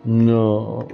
No.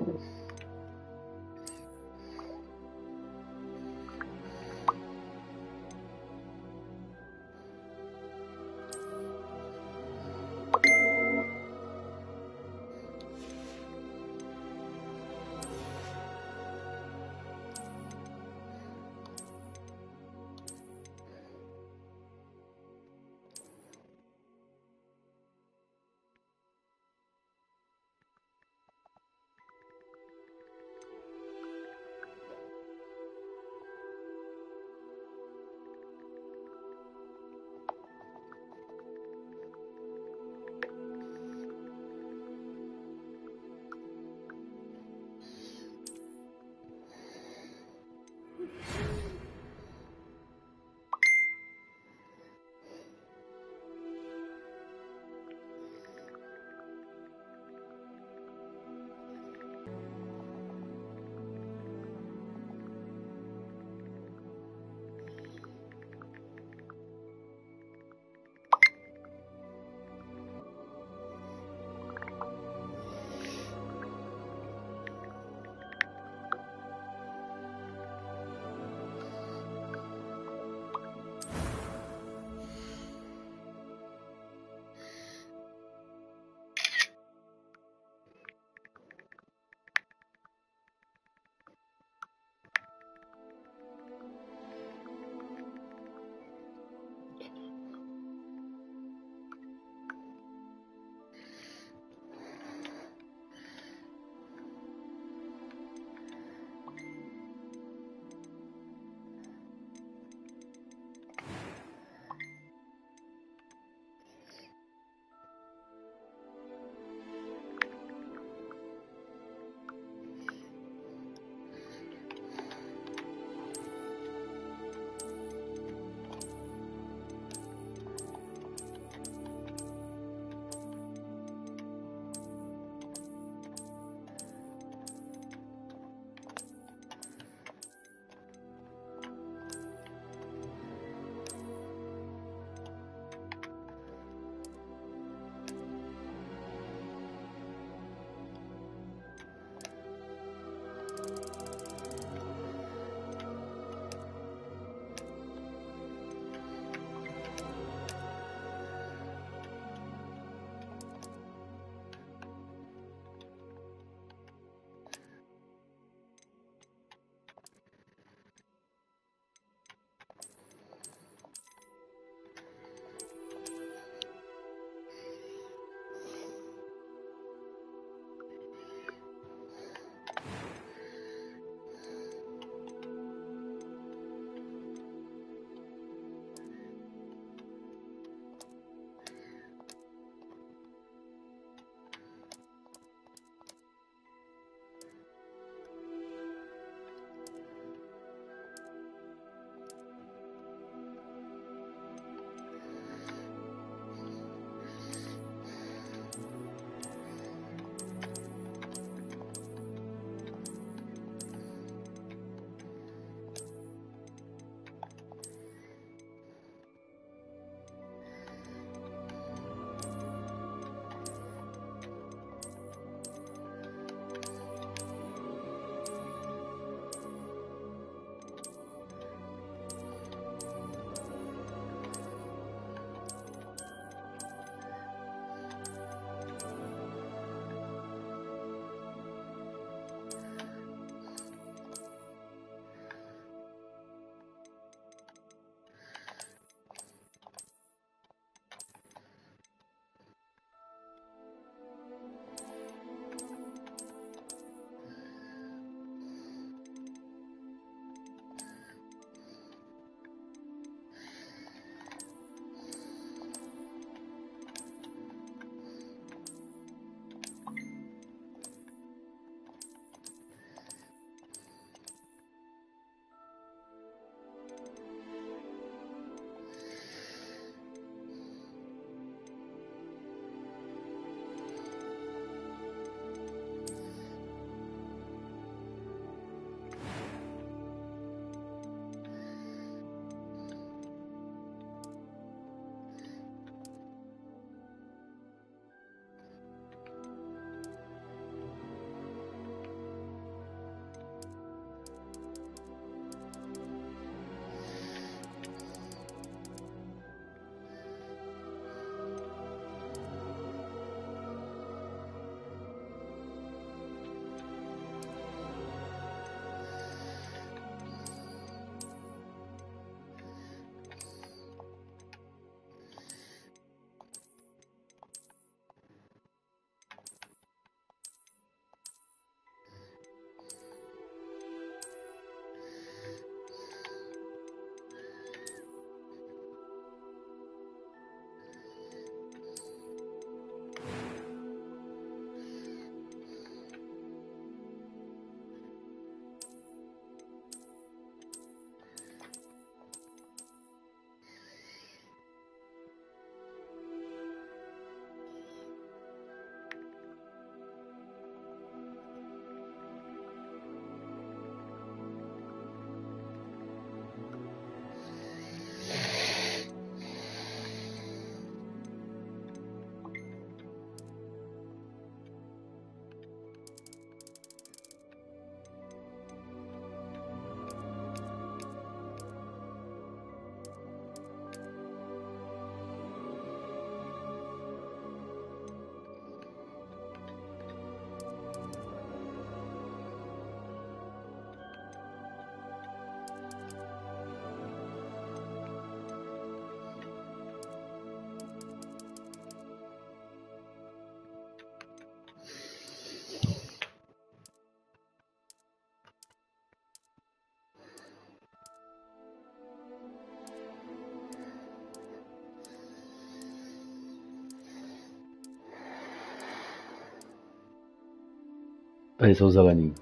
Tady jsou zelení.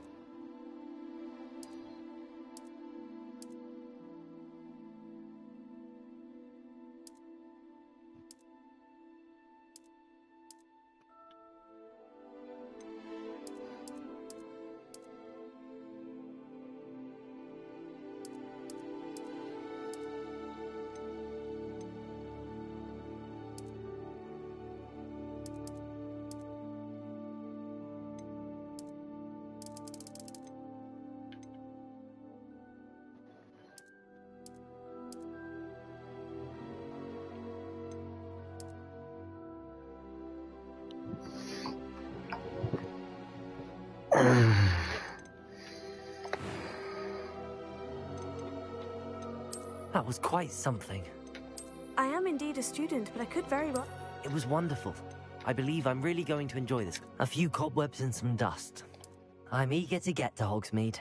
That was quite something. I am indeed a student, but I could very well... It was wonderful. I believe I'm really going to enjoy this. A few cobwebs and some dust. I'm eager to get to Hogsmeade.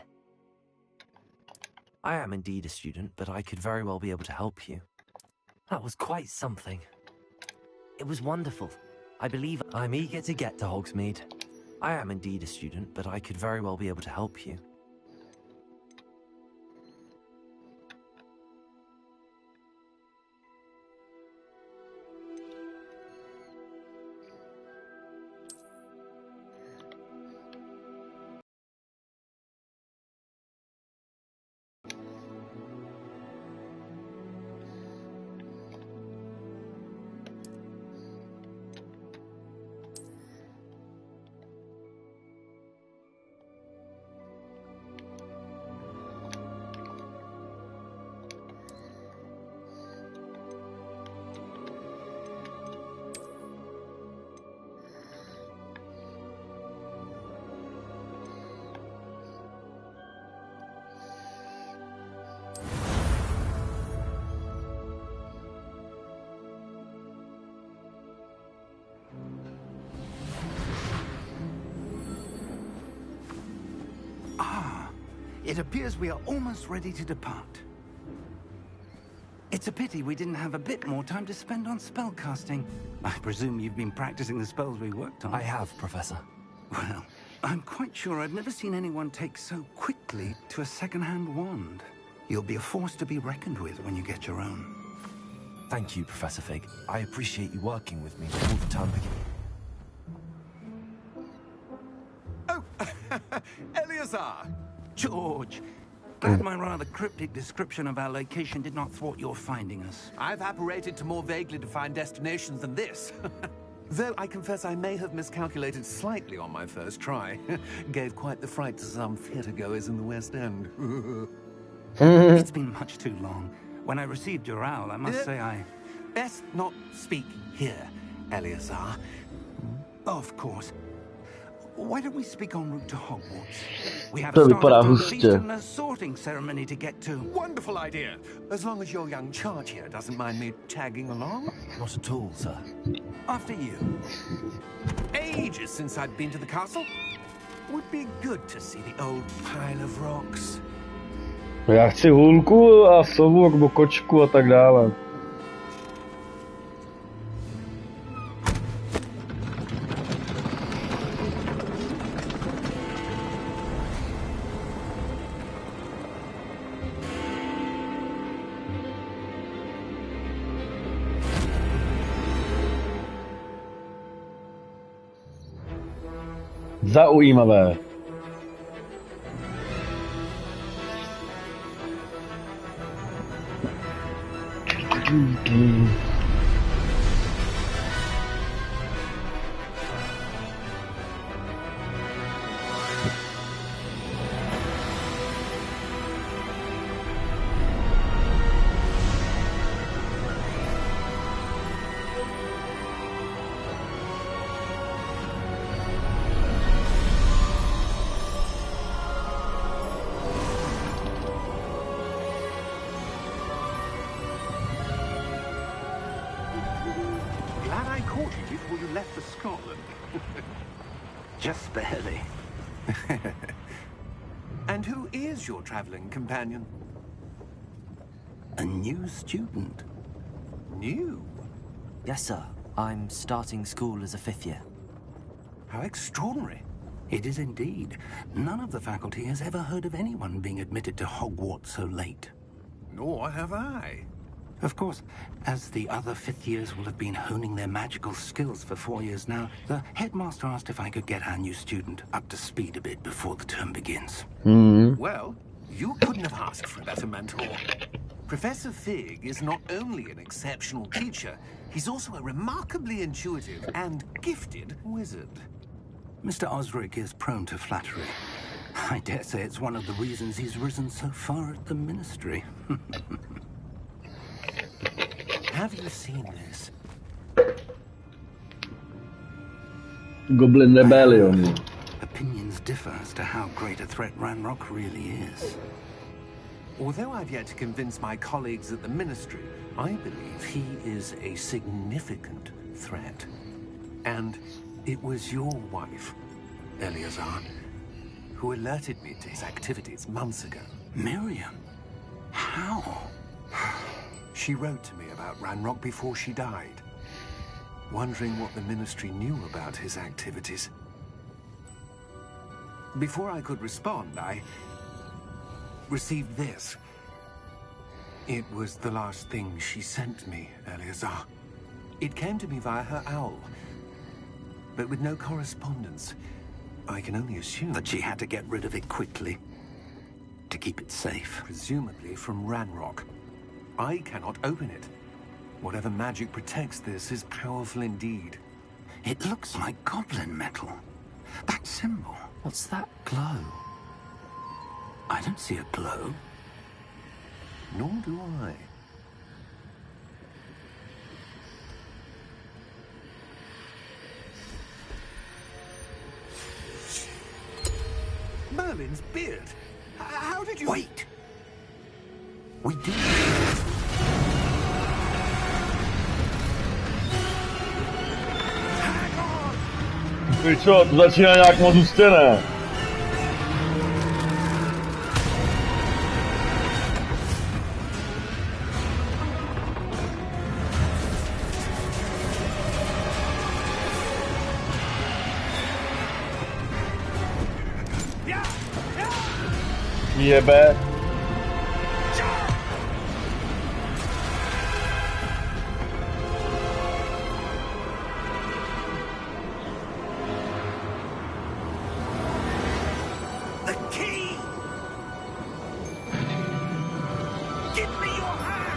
I am indeed a student, but I could very well be able to help you. That was quite something. It was wonderful. I believe I'm eager to get to Hogsmeade. I am indeed a student, but I could very well be able to help you. It appears we are almost ready to depart. It's a pity we didn't have a bit more time to spend on spellcasting. I presume you've been practicing the spells we worked on. I have, Professor. Well, I'm quite sure I've never seen anyone take so quickly to a second-hand wand. You'll be a force to be reckoned with when you get your own. Thank you, Professor Fig. I appreciate you working with me all the time. Oh, Eleazar! George, glad my rather cryptic description of our location did not thwart your finding us. I've apparated to more vaguely defined destinations than this. Though I confess I may have miscalculated slightly on my first try. Gave quite the fright to some theatre-goers in the West End. It's been much too long. When I received your owl, I must say I... Best not speak here, Eleazar. Of course. Why don't we speak en route to Hogwarts? We have To a vypadá starting feast hustě. and a sorting ceremony to get to. Wonderful idea. As long as your young charge here doesn't mind me tagging along. Not at all, sir. After you. Ages since I'd been to the castle. Would be good to see the old pile of rocks. Já chci hůlku a sovu nebo kočku a tak dále. Zaujímavé. Glad I caught you before you left for Scotland. Just barely. And who is your traveling companion? A new student. New? Yes, sir. I'm starting school as a 5th year. How extraordinary. It is indeed. None of the faculty has ever heard of anyone being admitted to Hogwarts so late. Nor have I. Of course, as the other fifth years will have been honing their magical skills for 4 years now, the headmaster asked if I could get our new student up to speed a bit before the term begins. Well, you couldn't have asked for a better mentor. Professor Fig is not only an exceptional teacher, he's also a remarkably intuitive and gifted wizard. Mr. Osric is prone to flattery. I dare say it's one of the reasons he's risen so far at the Ministry. Have you seen this? Goblin Rebellion. Opinions differ as to how great a threat Ranrock really is. Although I've yet to convince my colleagues at the Ministry, I believe he is a significant threat. And it was your wife, Eleazar, who alerted me to his activities months ago. Miriam? How? She wrote to me about Ranrock before she died, wondering what the Ministry knew about his activities. Before I could respond, I received this. It was the last thing she sent me, Eleazar. It came to me via her owl, but with no correspondence. I can only assume That she had to get rid of it quickly, to keep it safe. presumably from Ranrock. I cannot open it. Whatever magic protects this is powerful indeed. It looks like goblin metal. That symbol. What's that glow? I don't see a glow. Nor do I. Merlin's beard. How did you... Wait! We did. Ty čo, to začíná nějak moc hustě, ne? Jebe. The key! Give me your hand!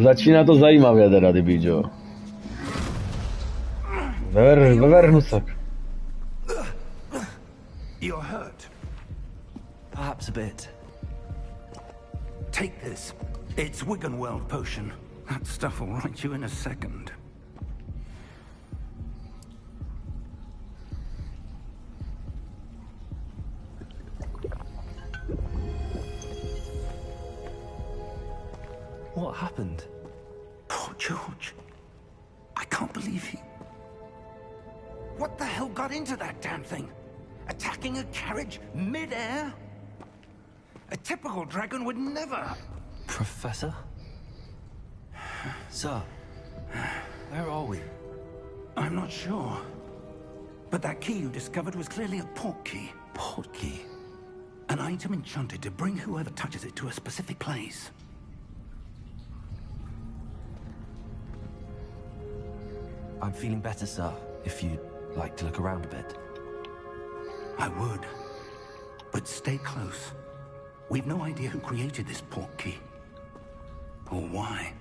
Začíná to zajímavě teda, kdyby, jo. Vevrhnu se. You're hurt. Perhaps a bit. Take this. It's Wiggenweld potion. That stuff will right you in a second. What happened? Poor George. I can't believe he... What the hell got into that damn thing? Attacking a carriage mid-air? A typical dragon would never... Professor? Sir, where are we? I'm not sure. But that key you discovered was clearly a port key. Port key? An item enchanted to bring whoever touches it to a specific place. I'm feeling better, sir, if you'd like to look around a bit. I would. But stay close. We've no idea who created this port key. Or why.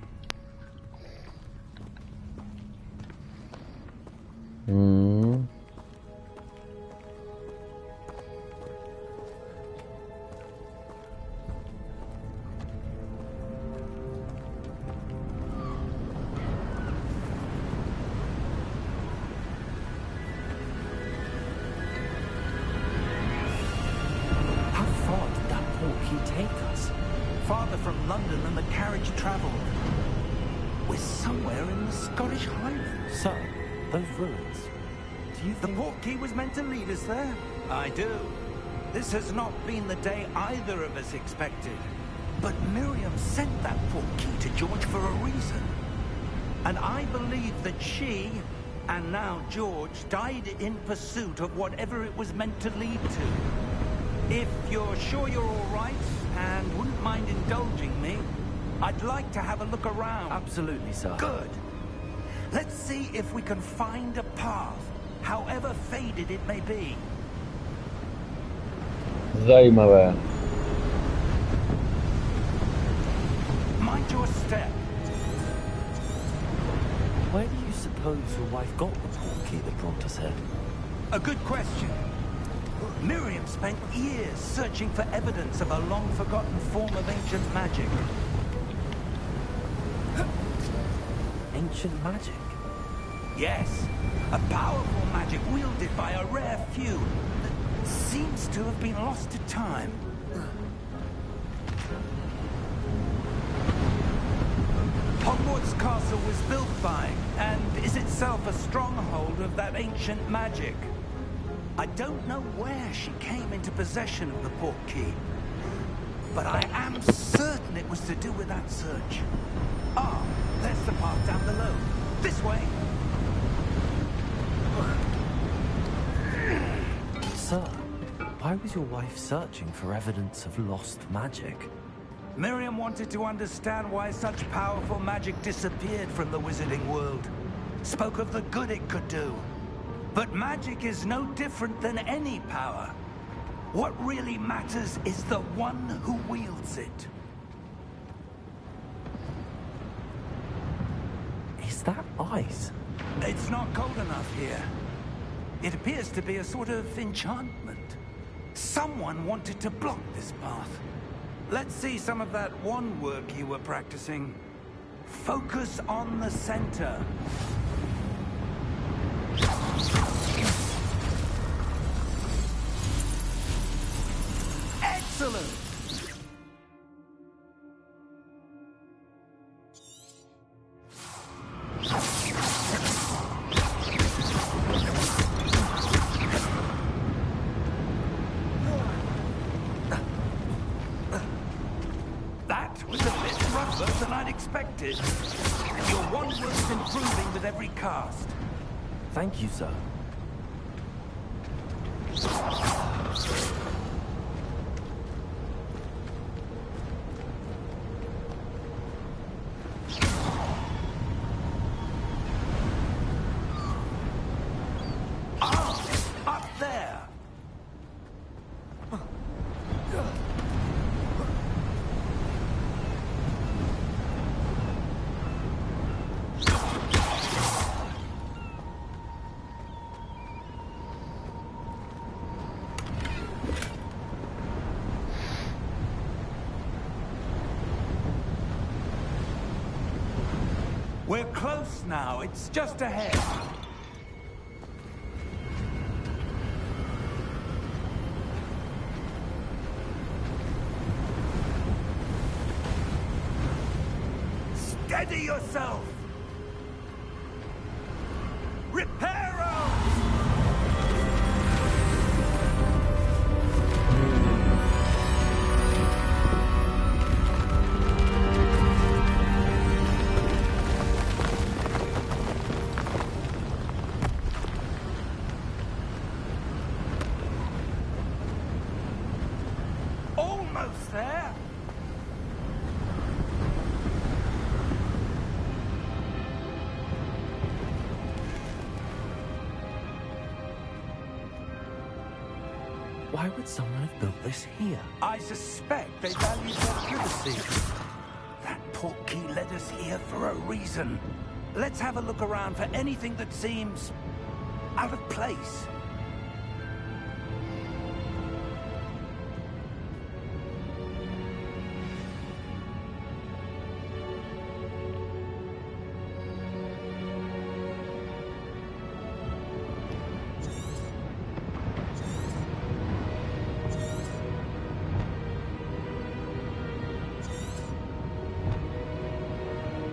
How far did that port key take us? Farther from London than the carriage travelled. We're somewhere in the Scottish Highlands. Sir, those ruins. Do you The think... port key was meant to lead us there? I do. This has not been the day either of us expected. But Miriam sent that portkey to George for a reason. And I believe that she, and now George, died in pursuit of whatever it was meant to lead to. If you're sure you're all right, and wouldn't mind indulging me, I'd like to have a look around. Absolutely, sir. Good. Let's see if we can find a path, however faded it may be. Zajímavé. Mind your step. Where do you suppose your wife got the portkey that brought us here? A good question. Miriam spent years searching for evidence of a long-forgotten form of ancient magic. Ancient magic? Yes, a powerful magic wielded by a rare few that seems to have been lost to time. Hogwarts Castle was built by, and is itself a stronghold of that ancient magic. I don't know where she came into possession of the portkey, but I am certain it was to do with that search. Ah, there's the path down below. This way. Sir, why was your wife searching for evidence of lost magic? Miriam wanted to understand why such powerful magic disappeared from the wizarding world. Spoke of the good it could do. But magic is no different than any power. What really matters is the one who wields it. Is that ice? It's not cold enough here. It appears to be a sort of enchantment. Someone wanted to block this path. Let's see some of that wand work you were practicing. Focus on the center. Excellent! That was a bit rougher than I'd expected. Your wand work's improving with every cast. Thank you, sir. Up there! We're close now. It's just ahead. Steady yourself! Reparo! Almost there! Why would someone have built this here? I suspect they valued their privacy. That portkey led us here for a reason. Let's have a look around for anything that seems out of place.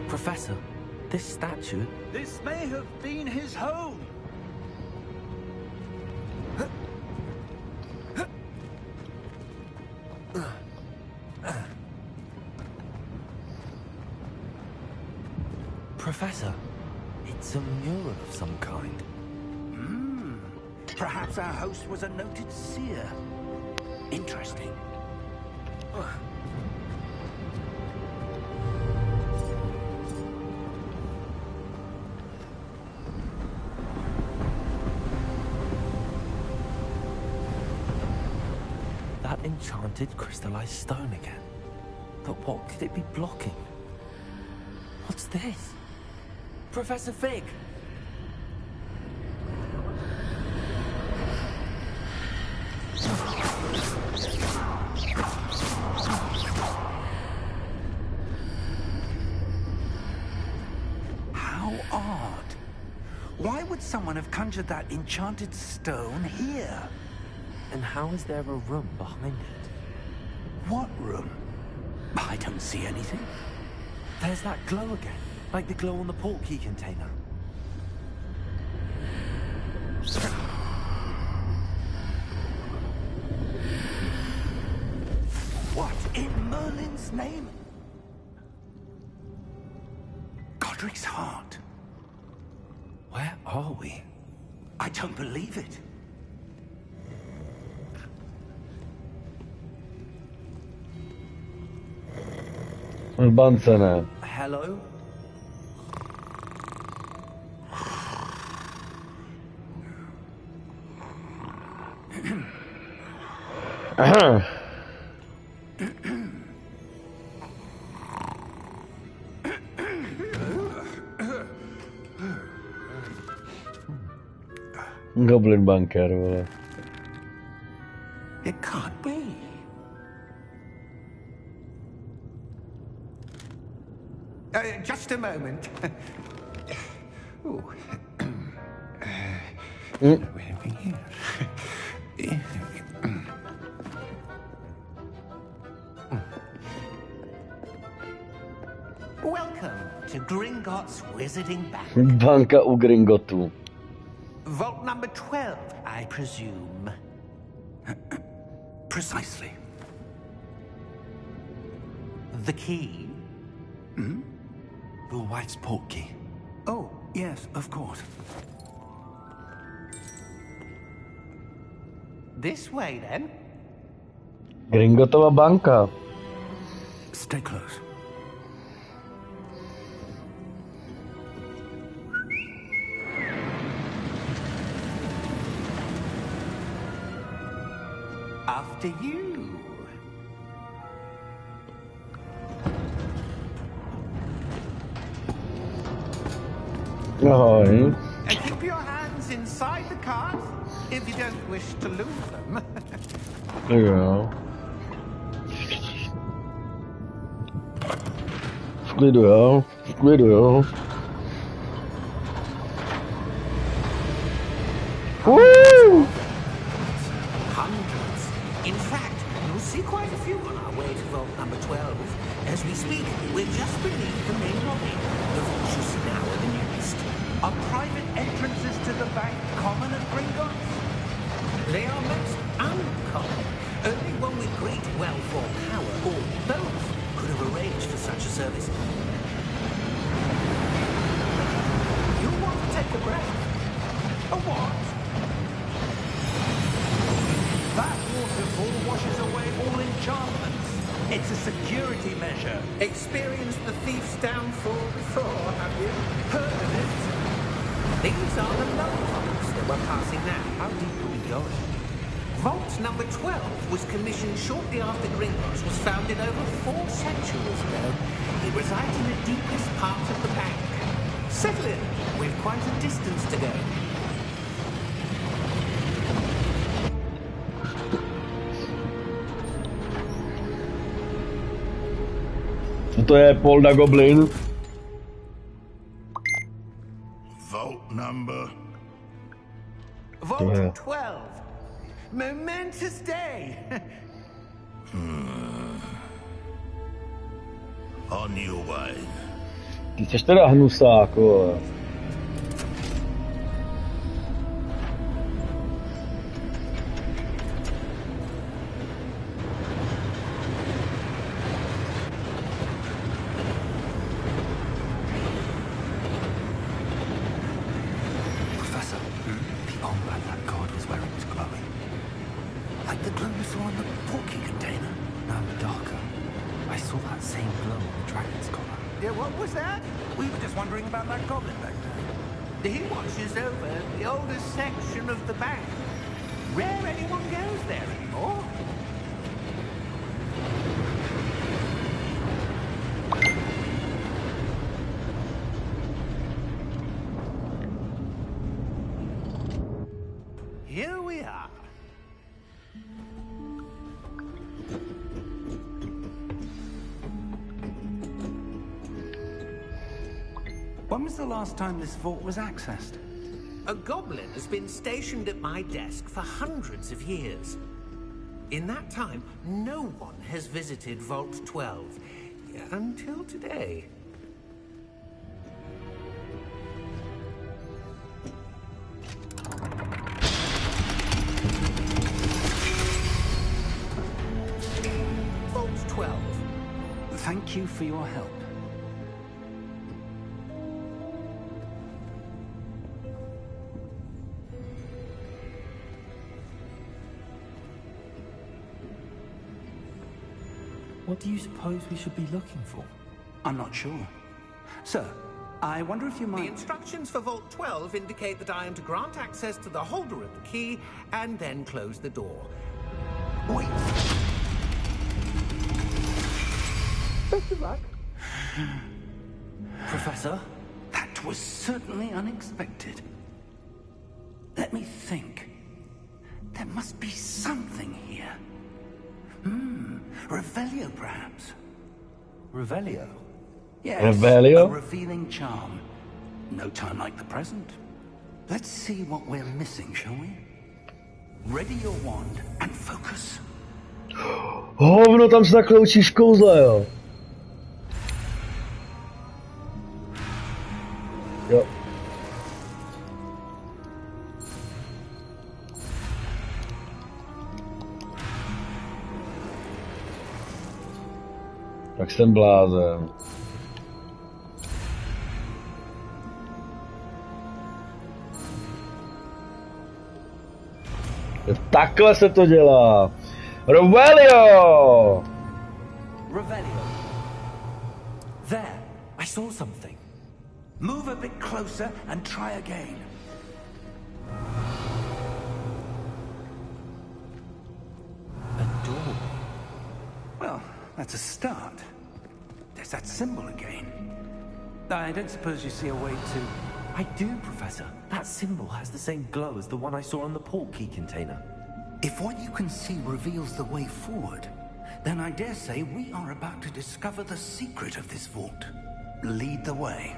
Professor, this statue... This may have been his home. Professor, it's a mural of some kind. Perhaps our host was a noted seer. Interesting. Ugh. That enchanted crystallized stone again. But what could it be blocking? What's this? Professor Fig! How odd. Why would someone have conjured that enchanted stone here? And how is there a room behind it? What room? I don't see anything. There's that glow again, like the glow on the portkey container. What in Merlin's name? Godric's heart. Where are we? I don't believe it. Bance ne. Hello? Aha. Goblin bunker, vole. It can't be. Just a moment. Ooh. Welcome to Gringotts Wizarding Bank. Banka u Gringotu. Vault number 12, I presume. Precisely. The key? Your wife's portkey. Oh, yes, of course. This way, then. Gringotova banka. Stay close. After you. Ahoj. And keep your hands inside the cart if you don't wish to lose them. Jo. V klidu, jo. V klidu, jo. Woo! Hundreds. In fact, you'll see quite a few on our way to vault number 12. As we speak, we're just beneath the main lobby. The vaults you see now are the newest. Are private entrances to the bank common at Gringotts? They are most uncommon. Only one with great wealth or power, or both, could have arranged for such a service. You want to take a breath? A what? That waterfall washes away all enchantments. It's a security measure. Experienced the thief's downfall before, have you? Heard of it? These are the low vaults that we're passing now. How deep are we going? Vault number 12 was commissioned shortly after Gringotts was founded over 4 centuries ago. It resides in the deepest part of the bank. Settle in. We've quite a distance to go. Co to je Polda Goblin? Vault number. Vault 12. Momentous day. On your way. Ty jsi teda hnusák, vole. Yeah, what was that? We were just wondering about that goblin back there. He watches over the oldest section of the bank. Rare anyone goes there anymore. Here we are. When was the last time this vault was accessed? A goblin has been stationed at my desk for hundreds of years. In that time, no one has visited Vault 12. Until today. Vault 12. Thank you for your help. What do you suppose we should be looking for? I'm not sure. Sir, I wonder if you The might... instructions for Vault 12 indicate that I am to grant access to the holder of the key and then close the door. Wait! Best of luck. Professor? That was certainly unexpected. Let me think. There must be something here. Revelio, perhaps? Revelio? Yes, Revelio? a revealing charm. No time like the present. Let's see what we're missing, shall we? Ready your wand and focus. Hovno, tam se zakroučíš kouzle, jo. Jo. Tak jsem blázen. Takhle se to dělá. Revelio! Revelio. There, I saw something. Move a bit closer and try again. A door. Well, that's a start. There's that symbol again. I don't suppose you see a way to... I do, Professor. That symbol has the same glow as the one I saw on the port key container. If what you can see reveals the way forward, then I dare say we are about to discover the secret of this vault. Lead the way.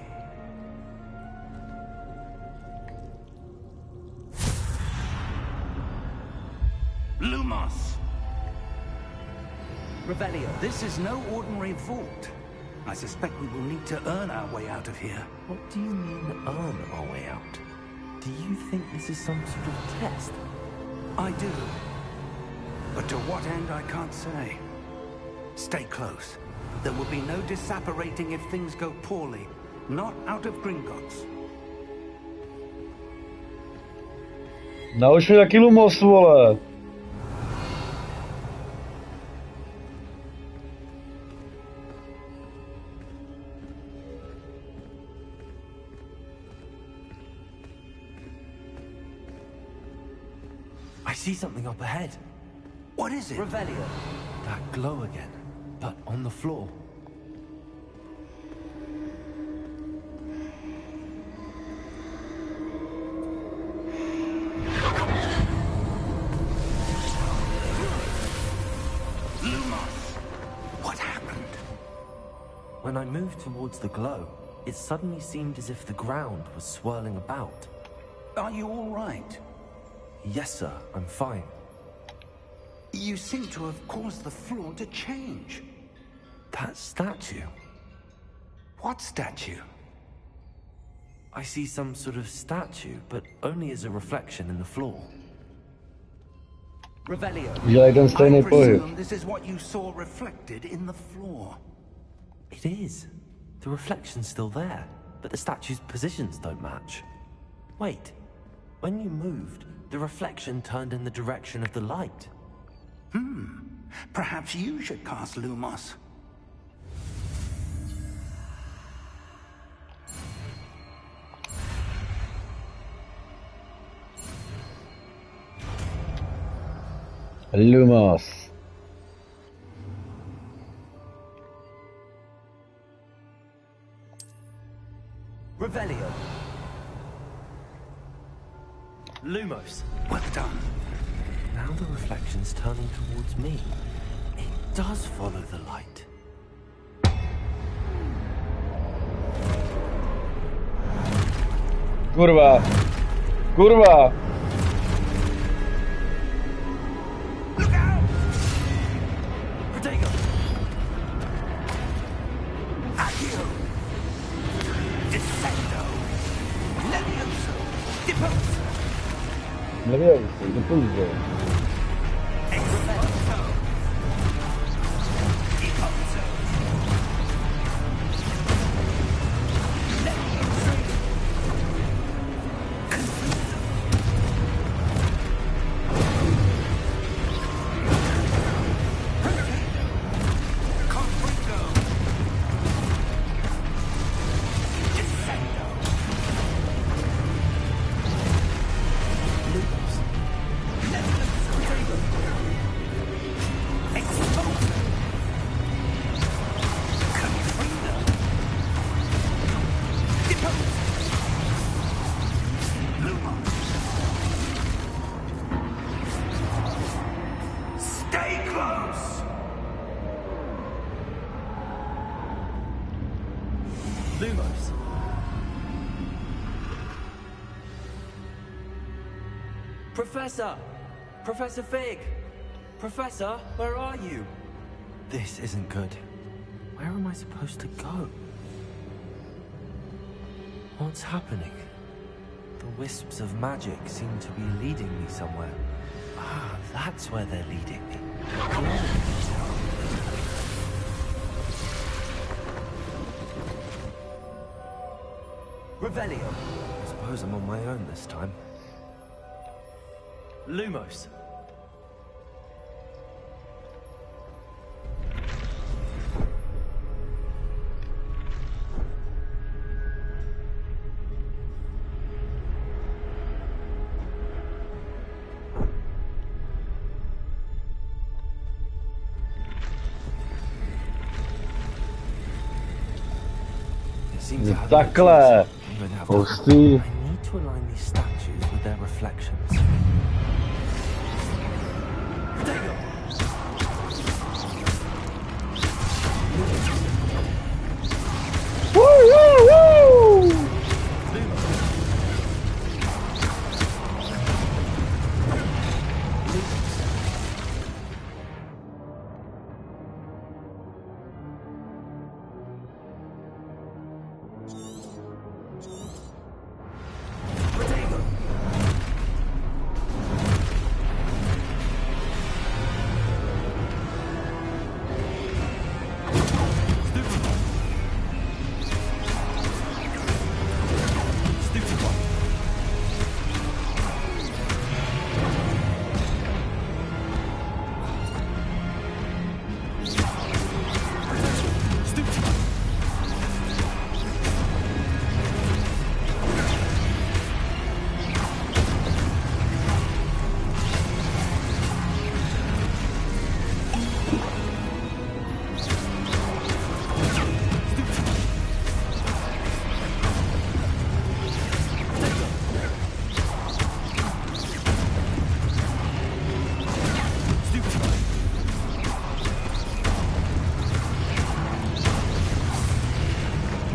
Lumos! Revelio. This is no ordinary vault. I suspect we will need to earn our way out of here. What do you mean, earn our way out? Do you think this is some sort of test? I do. But to what end, I can't say. Stay close. There will be no disapparating if things go poorly. Not out of Gringotts. Nauč mi taky Lumos, vole. I see something up ahead. What is it? Revelio. That glow again, but on the floor. Lumos! What happened? When I moved towards the glow, it suddenly seemed as if the ground was swirling about. Are you all right? Yes, sir, I'm fine. You seem to have caused the floor to change. That statue. What statue? I see some sort of statue, but only as a reflection in the floor. Revelio. Dělej ten I stejný pohyb. presume this is what you saw reflected in the floor. It is. The reflection's still there, but the statue's positions don't match. Wait. When you moved, the reflection turned in the direction of the light. Perhaps you should cast Lumos. Lumos. Revelio. Lumos. Well done. Now the reflection's turning towards me. It does follow the light. Kurwa! Kurwa! Look out! Protego! Accio! Descendo! Levioso! Deposo! Nie wiem, nie pójdzie. Exposo! Deposo! Levioso! Confringo! Descendo! Lumos. Stay close! Lumos. Professor! Professor Fig! Professor, where are you? This isn't good. Where am I supposed to go? What's happening? The wisps of magic seem to be leading me somewhere. Ah, that's where they're leading me. Revelio. I suppose I'm on my own this time. Lumos. It seems I have no Takhle! choice. I'm going to have to- Hustý. I need to align these statues with their reflections. Protego! Woo, woo, woo! Protego!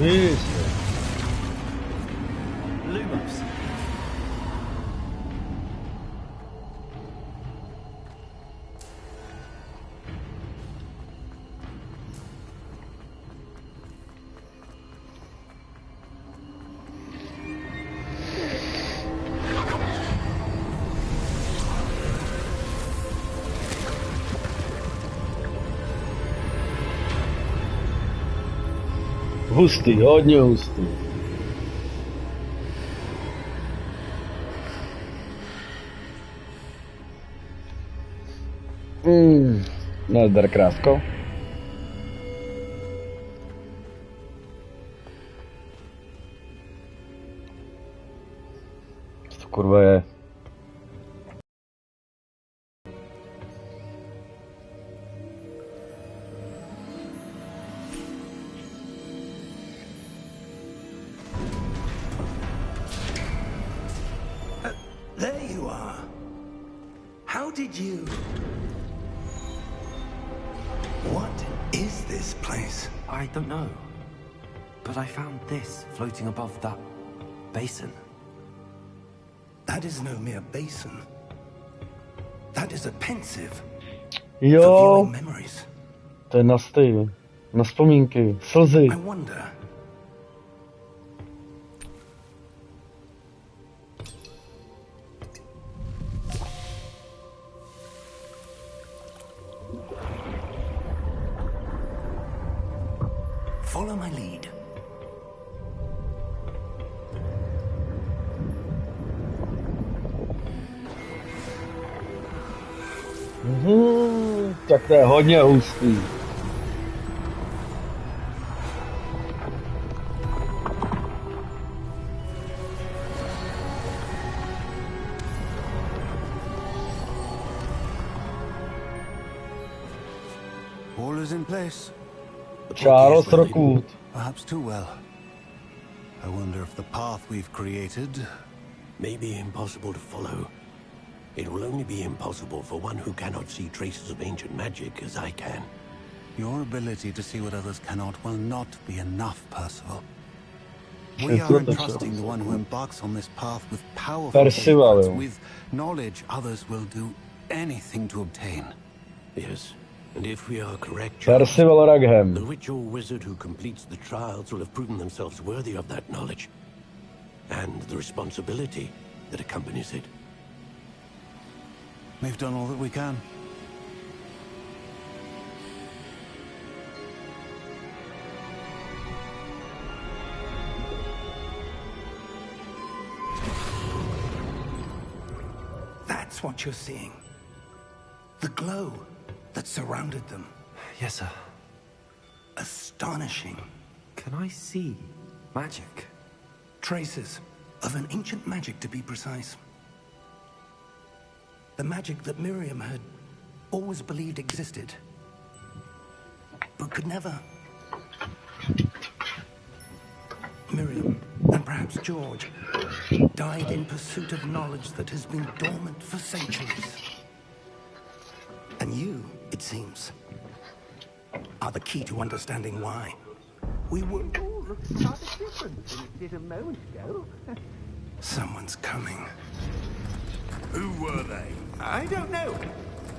Isso. Lumos. Hustý, hodně hustý. Nazdar, krásko. Co to kurva je? did you? What is this place? I don't know. But I found this floating above that basin. That is no mere basin. That is a pensive for Jo, viewing memories. to je na vzpomínky, slzy. I wonder. Follow my lead. Tak to je hodně hustý. All is in place. Charles Rockwood. Perhaps too well. I wonder if the path we've created may be impossible to follow. It will only be impossible for one who cannot see traces of ancient magic as I can. Your ability to see what others cannot will not be enough, Percival. We are entrusting the one who embarks on this path with powerful secrets, with knowledge others will do anything to obtain. Yes, and if we are correct, Percival Ragham. the witch or wizard who completes the trials will have proven themselves worthy of that knowledge, and the responsibility that accompanies it. We've done all that we can. That's what you're seeing. The glow that surrounded them. Yes, sir. Astonishing. Can I see magic? Traces of an ancient magic, to be precise. The magic that Miriam had always believed existed, but could never. Miriam, and perhaps George, died in pursuit of knowledge that has been dormant for centuries. And you, it seems, are the key to understanding why. We were all looking rather different than it did a moment ago. Someone's coming. Who were they? I don't know.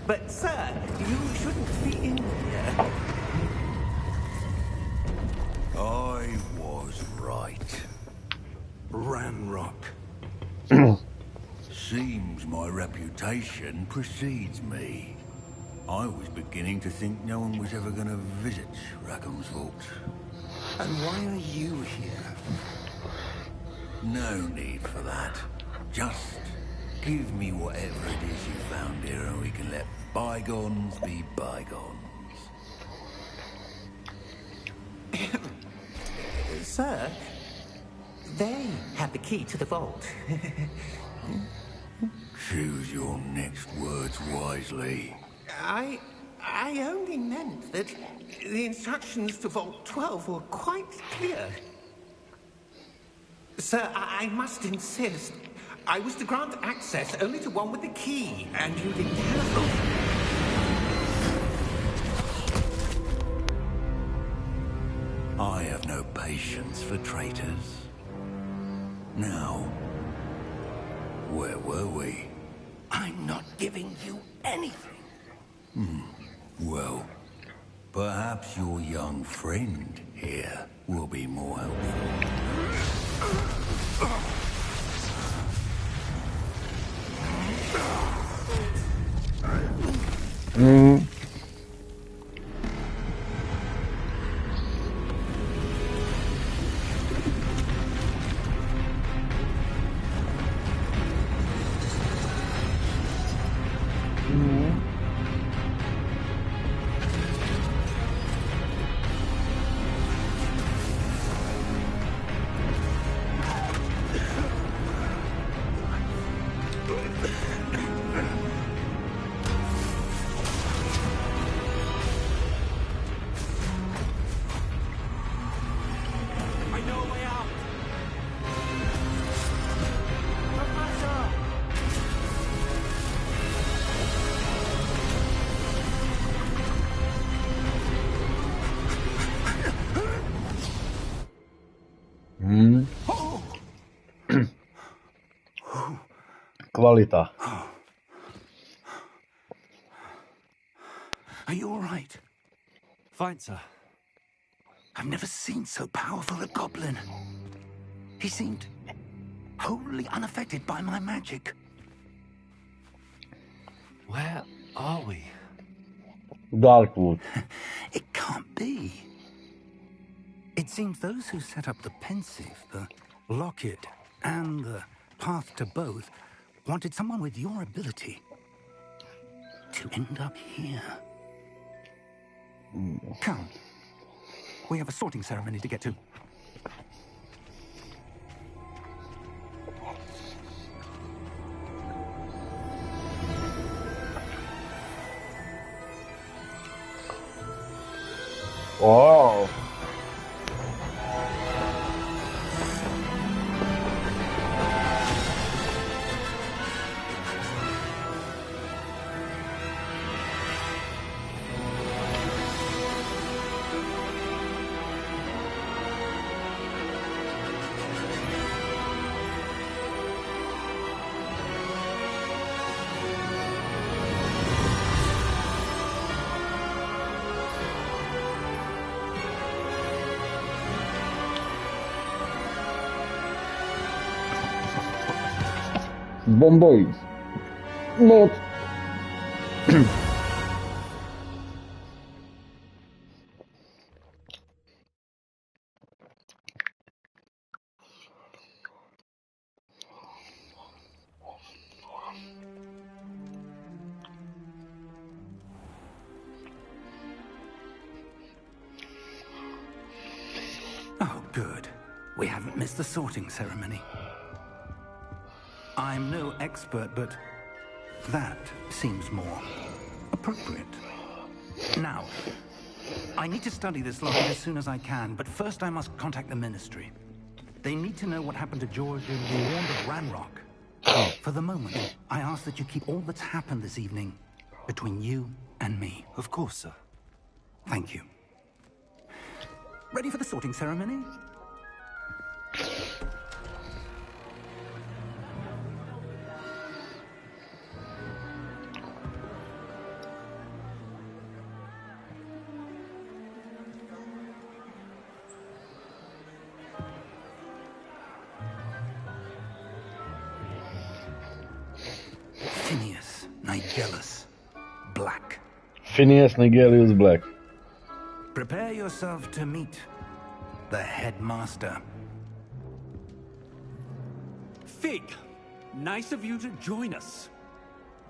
But, sir, you shouldn't be in here. I was right. Ranrock. Seems my reputation precedes me. I was beginning to think no one was ever going to visit Rackham's vault. And why are you here? No need for that. Just give me whatever it is you found here and we can let bygones be bygones. Sir, they had the key to the vault. Choose your next words wisely. I only meant that the instructions to Vault 12 were quite clear. Sir, I must insist. I was to grant access only to one with the key, and you didn't have. I have no patience for traitors. Now, where were we? I'm not giving you anything. Well, perhaps your young friend here will be more helpful. kvalita. Are you all right? Fine, sir. I've never seen so powerful a goblin. He seemed wholly unaffected by my magic. Where are we? Darkwood. It can't be. It seems those who set up the pensive, the locket, and the path to both wanted someone with your ability to end up here. Come. We have a sorting ceremony to get to. Wow. Bomboj. Moc. Oh, good. We haven't missed the sorting ceremony. I'm no expert, but that seems more appropriate. Now, I need to study this locket as soon as I can, but first I must contact the Ministry. They need to know what happened to George and be warned of Ranrock. For the moment, I ask that you keep all that's happened this evening between you and me. Of course, sir. Thank you. Ready for the sorting ceremony? Phineas Nigellus Black. Phineas Nigellus Black. Prepare yourself to meet the headmaster. Fig, nice of you to join us.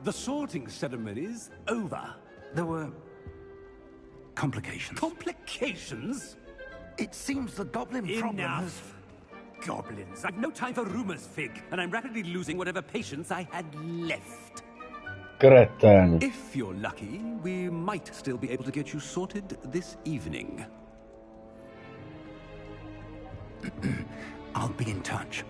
The sorting ceremony's over. There were complications. Complications? It seems the goblin problem has... Enough. Goblins. I've no time for rumors, Fig, and I'm rapidly losing whatever patience I had left. Kreten. If you're lucky, we might still be able to get you sorted this evening. I'll be in touch.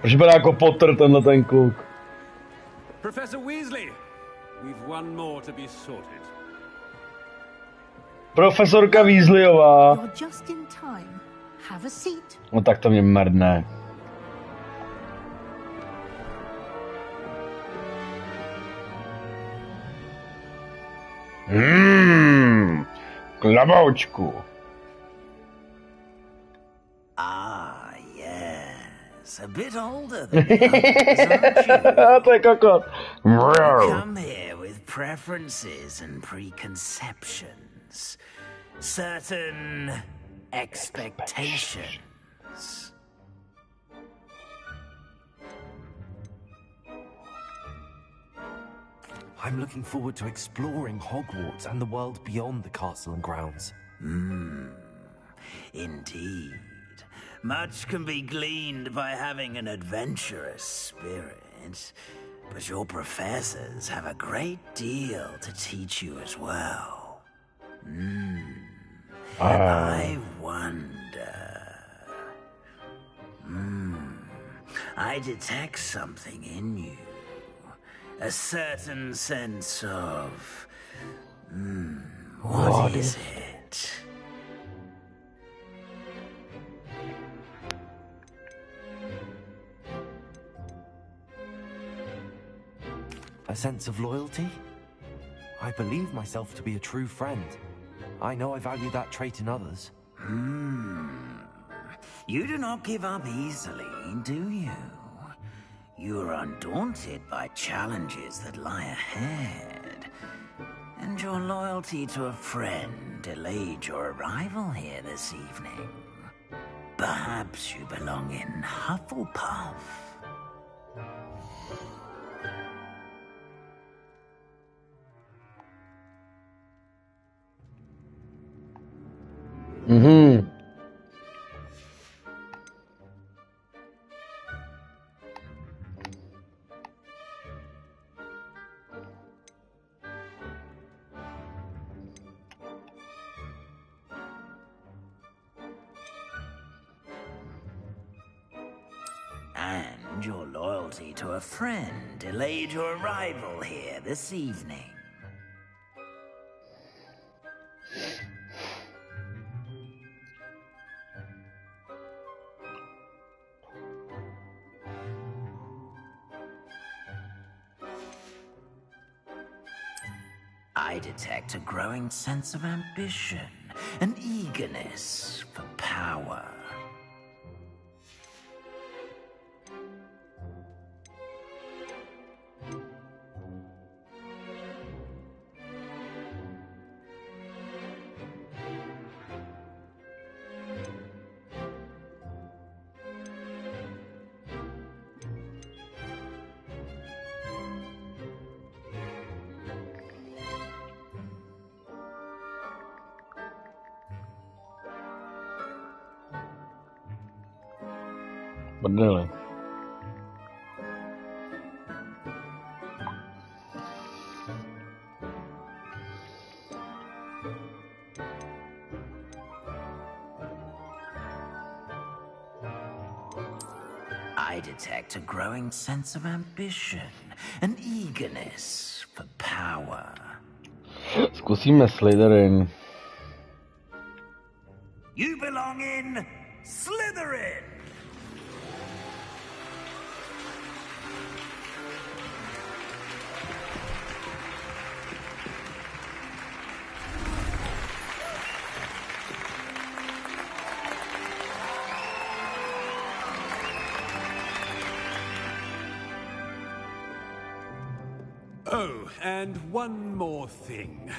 Připadá jako Potter tenhle ten kluk. Professor Weasley, we've one more to be sorted. Profesorka Weasleyová. You're just in time. Have a seat. No tak to mě mrdne. Klaboučku. Ah, yes. A bit older than the others, aren't you? To je kokot. Come here with preferences and preconceptions. Certain expectations. I'm looking forward to exploring Hogwarts and the world beyond the castle and grounds. Indeed. Much can be gleaned by having an adventurous spirit, but your professors have a great deal to teach you as well. I wonder... I detect something in you. A certain sense of... what is it? A sense of loyalty? I believe myself to be a true friend. I know I value that trait in others. You do not give up easily, do you? You are undaunted by challenges that lie ahead. And your loyalty to a friend delayed your arrival here this evening. Perhaps you belong in Hufflepuff. And your loyalty to a friend delayed your arrival here this evening. I detect a growing sense of ambition, an eagerness for power. Prdele. I detect a growing sense of ambition, an eagerness for power. Zkusíme Slytherin. You belong in Slytherin! Oh, and one more thing.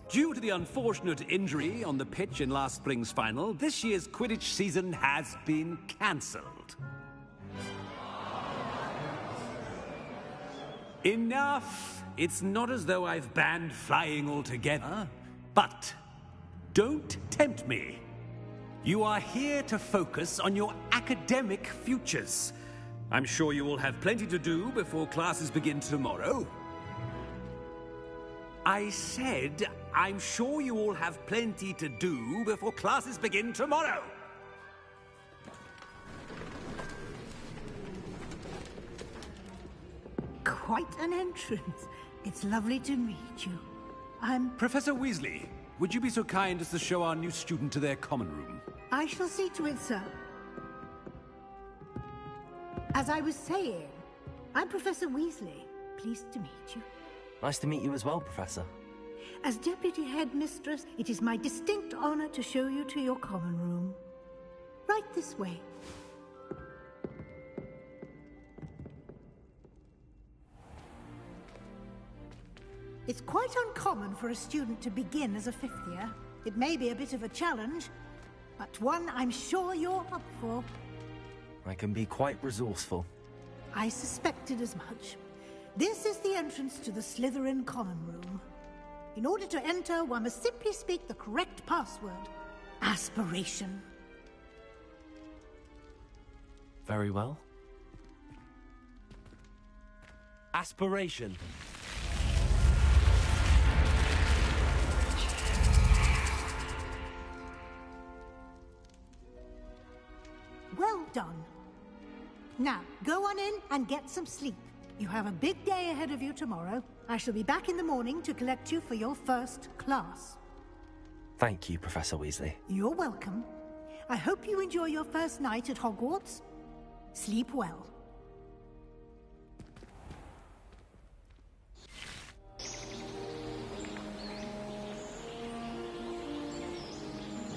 Due to the unfortunate injury on the pitch in last spring's final, this year's Quidditch season has been cancelled. Enough! It's not as though I've banned flying altogether. But don't tempt me. You are here to focus on your academic futures. I'm sure you will have plenty to do before classes begin tomorrow. I said, I'm sure you all have plenty to do before classes begin tomorrow. Quite an entrance. It's lovely to meet you. I'm... Professor Weasley, would you be so kind as to show our new student to their common room? I shall see to it, sir. As I was saying, I'm Professor Weasley. Pleased to meet you. Nice to meet you as well, Professor. As Deputy Headmistress, it is my distinct honor to show you to your common room. Right this way. It's quite uncommon for a student to begin as a fifth year. It may be a bit of a challenge, but one I'm sure you're up for. I can be quite resourceful. I suspected as much. This is the entrance to the Slytherin common room. In order to enter, one must simply speak the correct password. Aspiration. Very well. Aspiration. Well done. Now, go on in and get some sleep. You have a big day ahead of you tomorrow. I shall be back in the morning to collect you for your first class. Thank you, Professor Weasley. You're welcome. I hope you enjoy your first night at Hogwarts. Sleep well.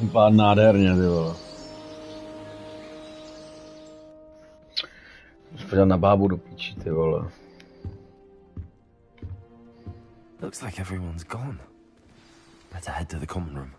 Vypadá nádherně, ty vole. Podívat na bábu do píči, ty vole. Looks like everyone's gone. Better head to the common room.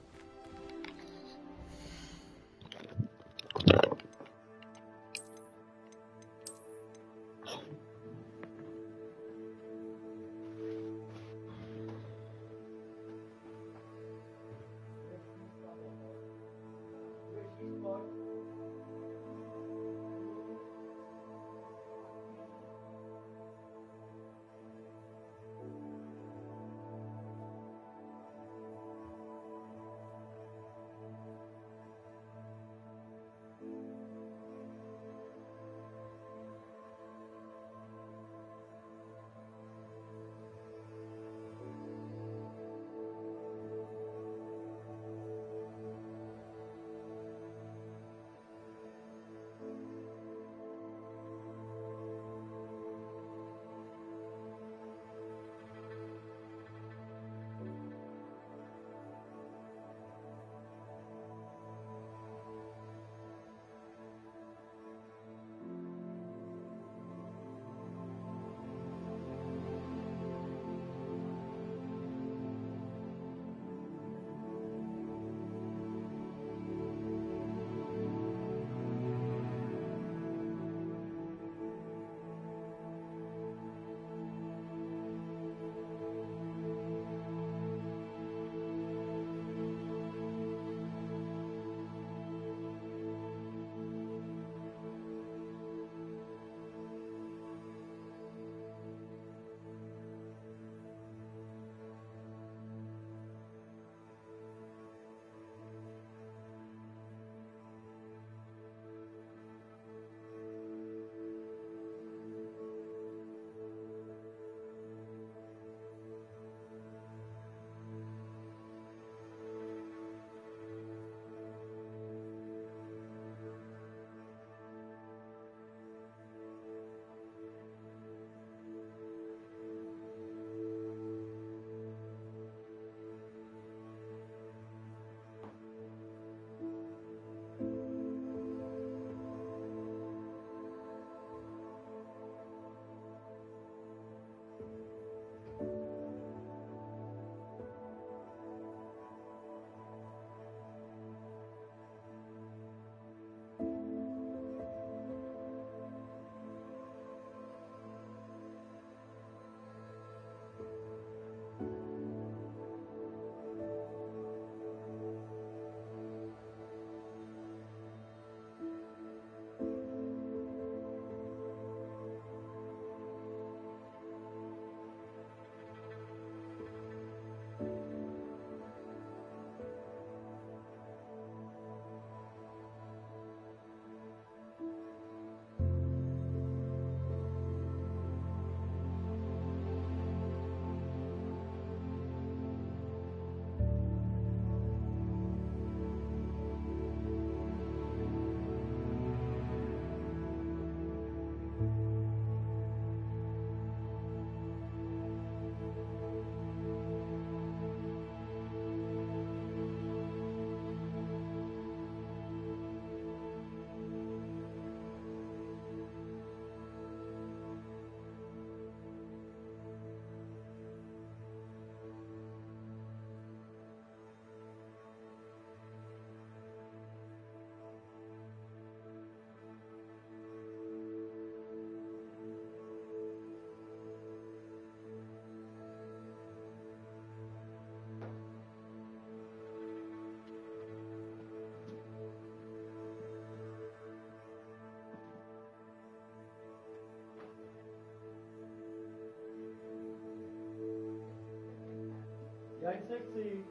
Jak sexy.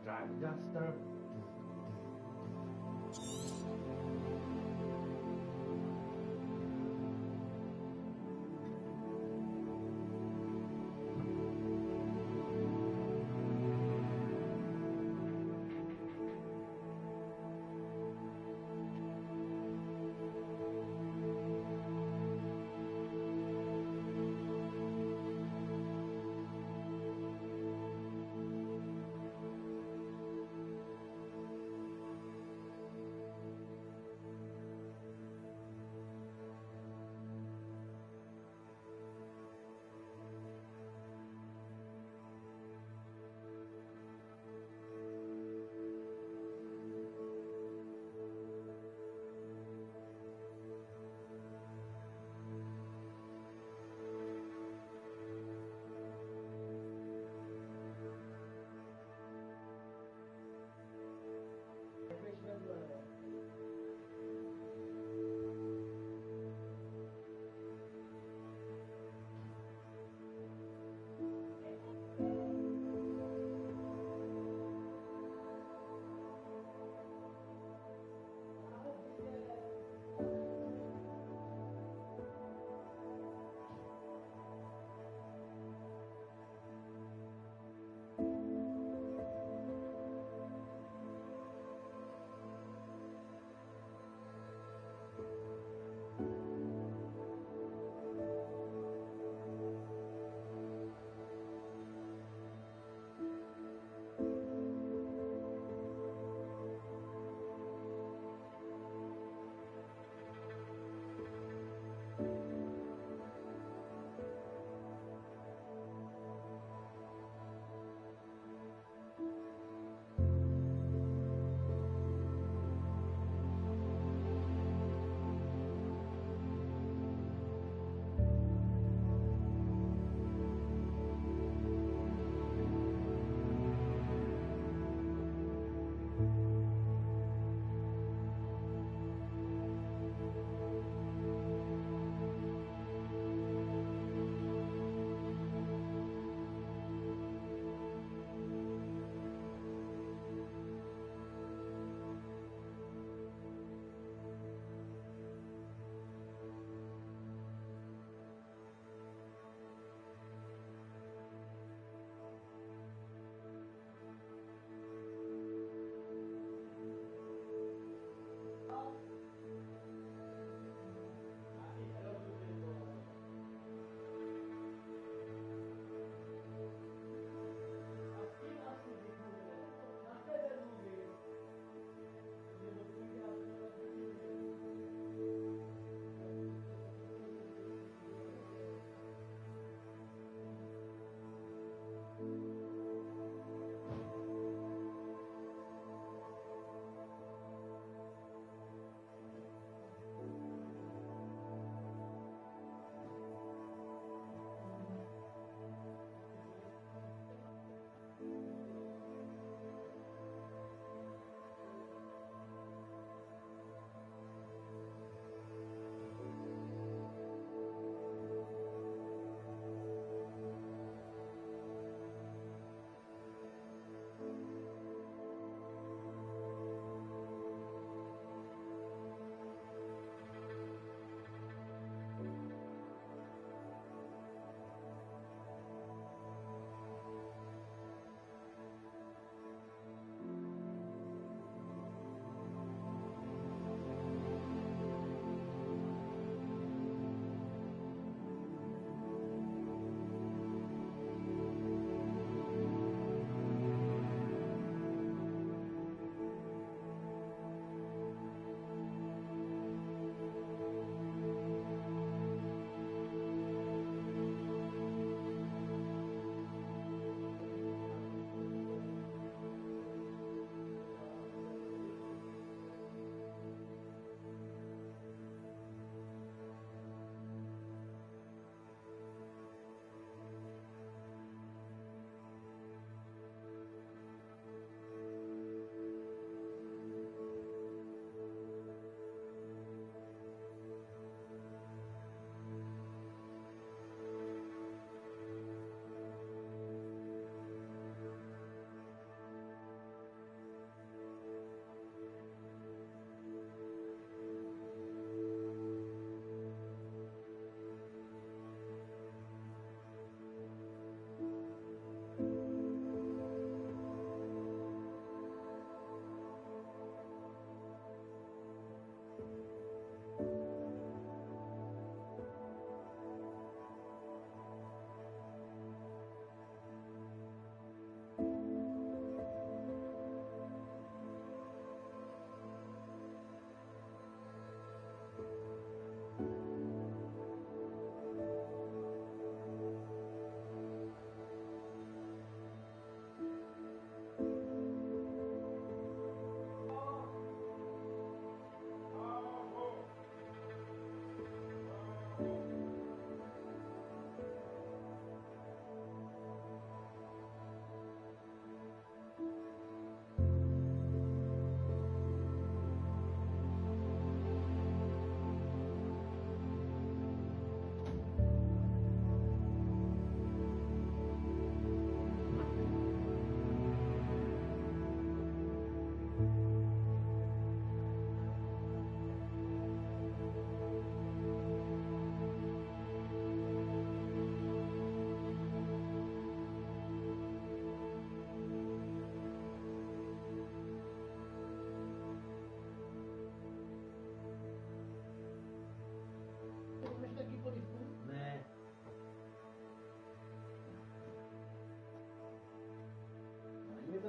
Dragon Duster.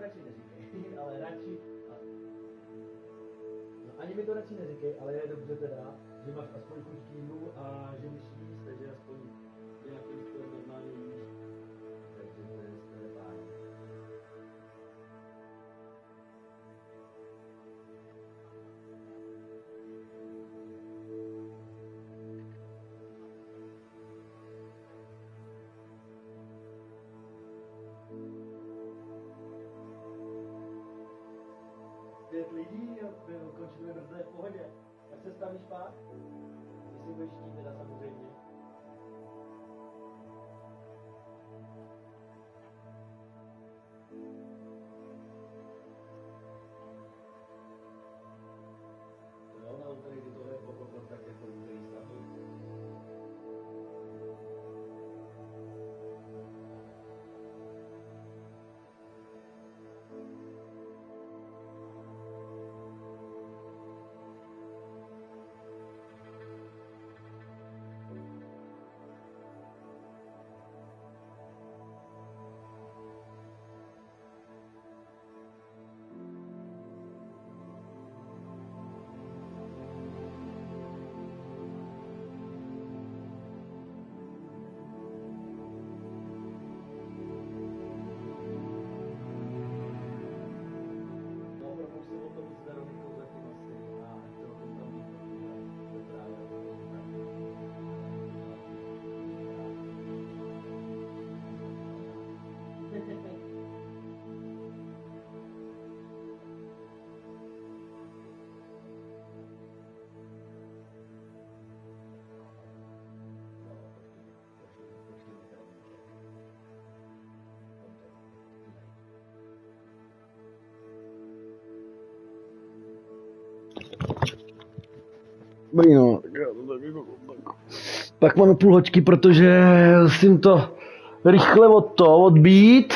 radši neříkej, ale radši... No, ani mi to radši neříkej, ale je dobře teda, že máš aspoň chuť k jídlu a že musíš jíst, takže aspoň nějakým způsobem normálně jíš. Takže to je fajn. Lidí, ukončíme brzo v pohodě. Jak se stavíš pak? Když si budeš chtít teda samozřejmě. Jo, na úterý, kdy tohle je poklopil, tak jako úterý stavy. Dobrý no, pak máme půl hoďky, protože musím to rychle odbít.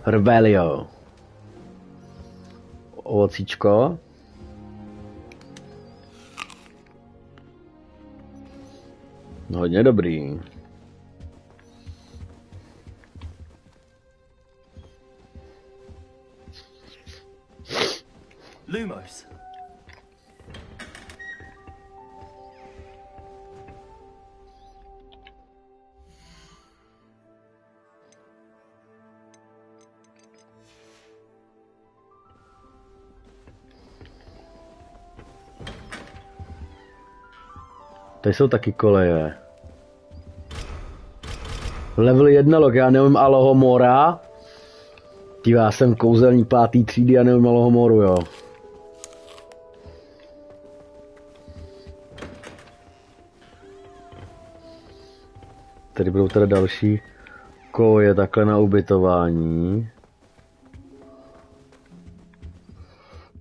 Revelio. Ovocíčko. Hodně dobrý. Lumos. Tady jsou taky koleje. Level 1 log, já neumím Alohomora. Já jsem kouzelník 5. třídy a neumím Alohomoru, jo. Tady budou teda další koje takhle na ubytování.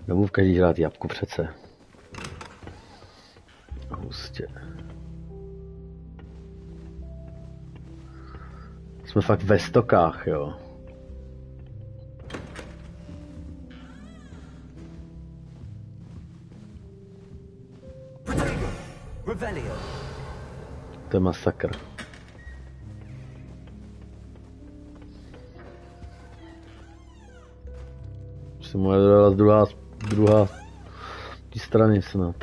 Nebudu v každý žrát jabku přece. Hustě. Jsme fakt ve stokách, jo. To je masakr. Se mu je z druhá strany snad.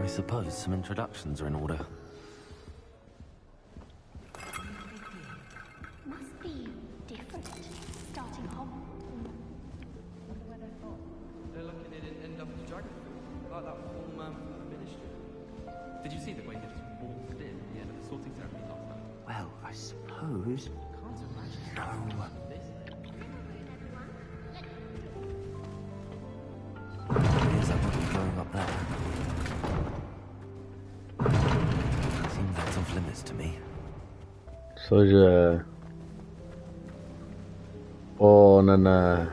I suppose some introductions are in order. Must be different starting Hogwarts. They're lucky they didn't end up in the dragon like that poor man from the ministry. Did you see the way he just walked in at the end of the sorting ceremony last night? Well, I suppose. Can't imagine No. Cože? O, ne.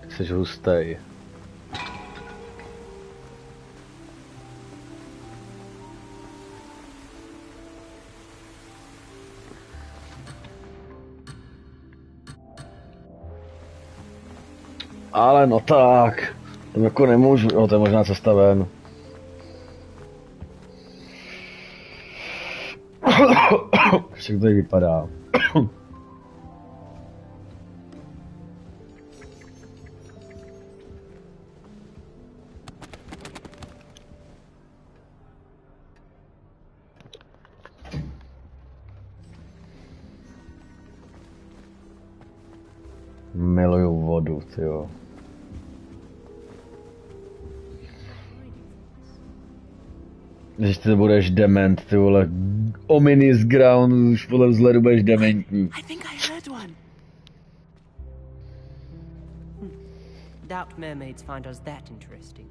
Jsi hustej. Ale no tak. Tam jako nemůžu. No to je možná cesta ven. Jak to tady vypadá. Miluju vodu, tyjo. Když ty budeš dement, ty vole. Ominis ground, už podle vzhledu budeš dementní. I think I heard one. Doubt mermaids find us that interesting.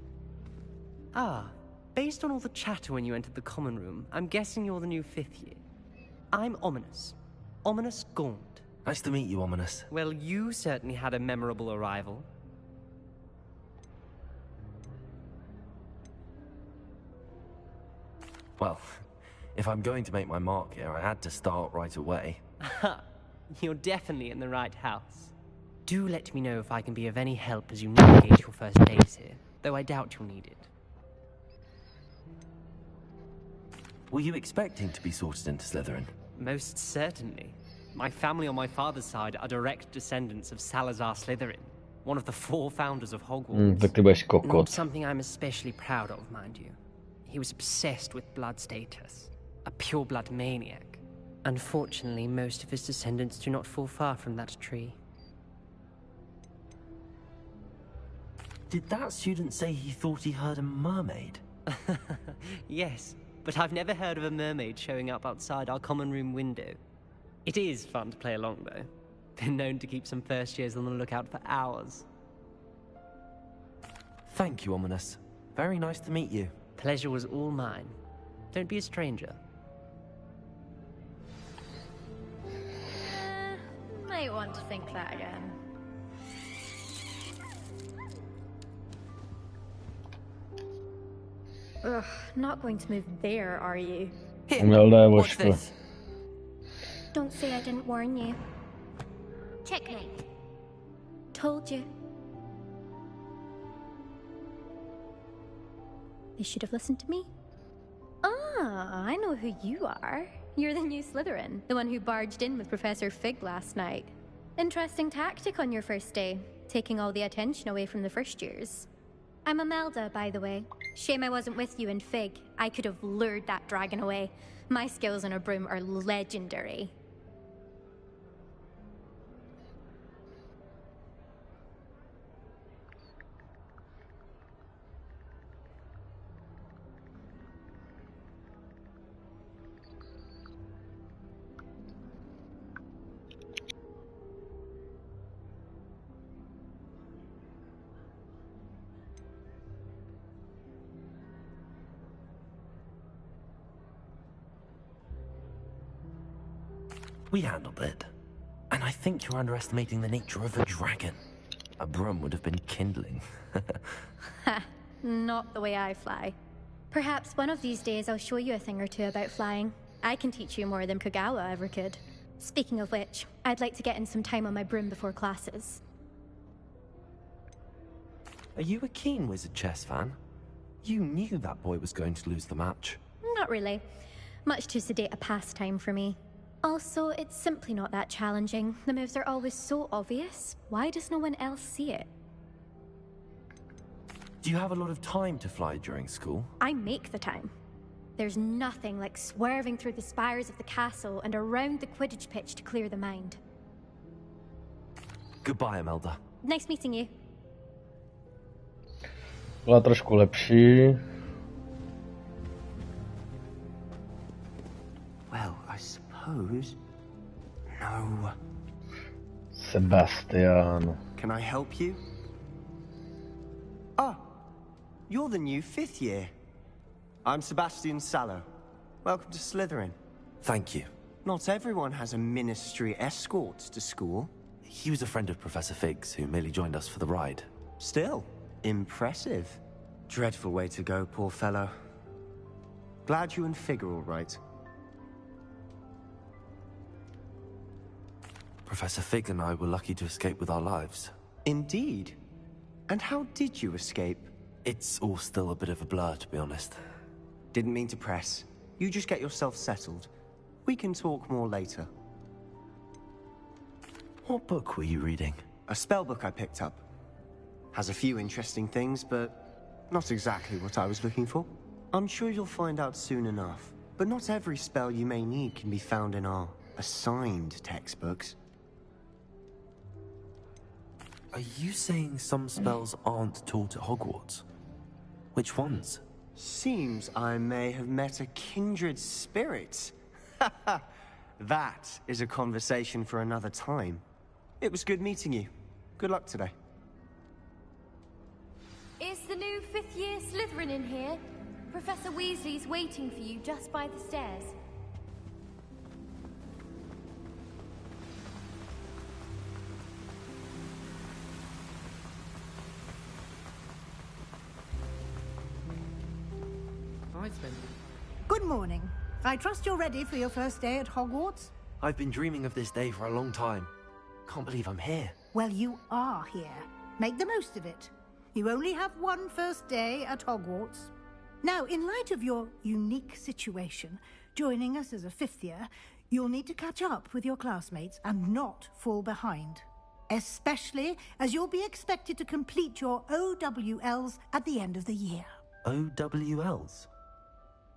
Ah, based on all the chatter when you entered the common room, I'm guessing you're the new 5th year. I'm Ominous. Ominous Gaunt. Nice to meet you, Ominous. Well, you certainly had a memorable arrival. Well, if I'm going to make my mark here, I had to start right away. You're definitely in the right house. Do let me know if I can be of any help as you navigate your first days here, though I doubt you'll need it. Were you expecting to be sorted into Slytherin? Most certainly. My family on my father's side are direct descendants of Salazar Slytherin, one of the 4 founders of Hogwarts. Tak ty budeš kokot. Not something I'm especially proud of, mind you. He was obsessed with blood status, a pure-blood maniac. Unfortunately, most of his descendants do not fall far from that tree. Did that student say he thought he heard a mermaid? Yes, but I've never heard of a mermaid showing up outside our common room window. It is fun to play along, though. Been known to keep some first years on the lookout for hours. Thank you, Ominous. Very nice to meet you. Pleasure was all mine. Don't be a stranger. Might want to think that again. Ugh, not going to move there, are you? What's this? Don't say I didn't warn you. Checkmate. Told you. They should have listened to me. Ah, I know who you are. You're the new Slytherin, the one who barged in with Professor Fig last night. Interesting tactic on your first day, taking all the attention away from the first years. I'm Imelda, by the way. Shame I wasn't with you in Fig. I could have lured that dragon away. My skills on a broom are legendary. We handled it. And I think you're underestimating the nature of a dragon. A broom would have been kindling. Ha, not the way I fly. Perhaps one of these days I'll show you a thing or two about flying. I can teach you more than Kogawa ever could. Speaking of which, I'd like to get in some time on my broom before classes. Are you a keen Wizard chess fan? You knew that boy was going to lose the match. Not really. Much too sedate a pastime for me. Also, it's simply not that challenging. The moves are always so obvious. Why does no one else see it? Do you have a lot of time to fly during school? I make the time. There's nothing like swerving through the spires of the castle and around the Quidditch pitch to clear the mind. Goodbye, Imelda. Nice meeting you. Byla trošku lepší. Well, I suppose... No. Sebastian. Can I help you? Ah, you're the new 5th year. I'm Sebastian Sallow. Welcome to Slytherin. Thank you. Not everyone has a ministry escort to school. He was a friend of Professor Fig's who merely joined us for the ride. Still, impressive. Dreadful way to go, poor fellow. Glad you and Fig are all right. Professor Fig and I were lucky to escape with our lives. Indeed. And how did you escape? It's all still a bit of a blur, to be honest. Didn't mean to press. You just get yourself settled. We can talk more later. What book were you reading? A spell book I picked up. Has a few interesting things, but not exactly what I was looking for. I'm sure you'll find out soon enough. But not every spell you may need can be found in our assigned textbooks. Are you saying some spells aren't taught at Hogwarts? Which ones? Seems I may have met a kindred spirit. That is a conversation for another time. It was good meeting you. Good luck today. Is the new 5th year Slytherin in here? Professor Weasley's waiting for you just by the stairs. Hi, Spencer. Good morning. I trust you're ready for your first day at Hogwarts? I've been dreaming of this day for a long time. Can't believe I'm here. Well, you are here. Make the most of it. You only have one first day at Hogwarts. Now, in light of your unique situation, joining us as a 5th year, you'll need to catch up with your classmates and not fall behind. Especially as you'll be expected to complete your OWLs at the end of the year. OWLs?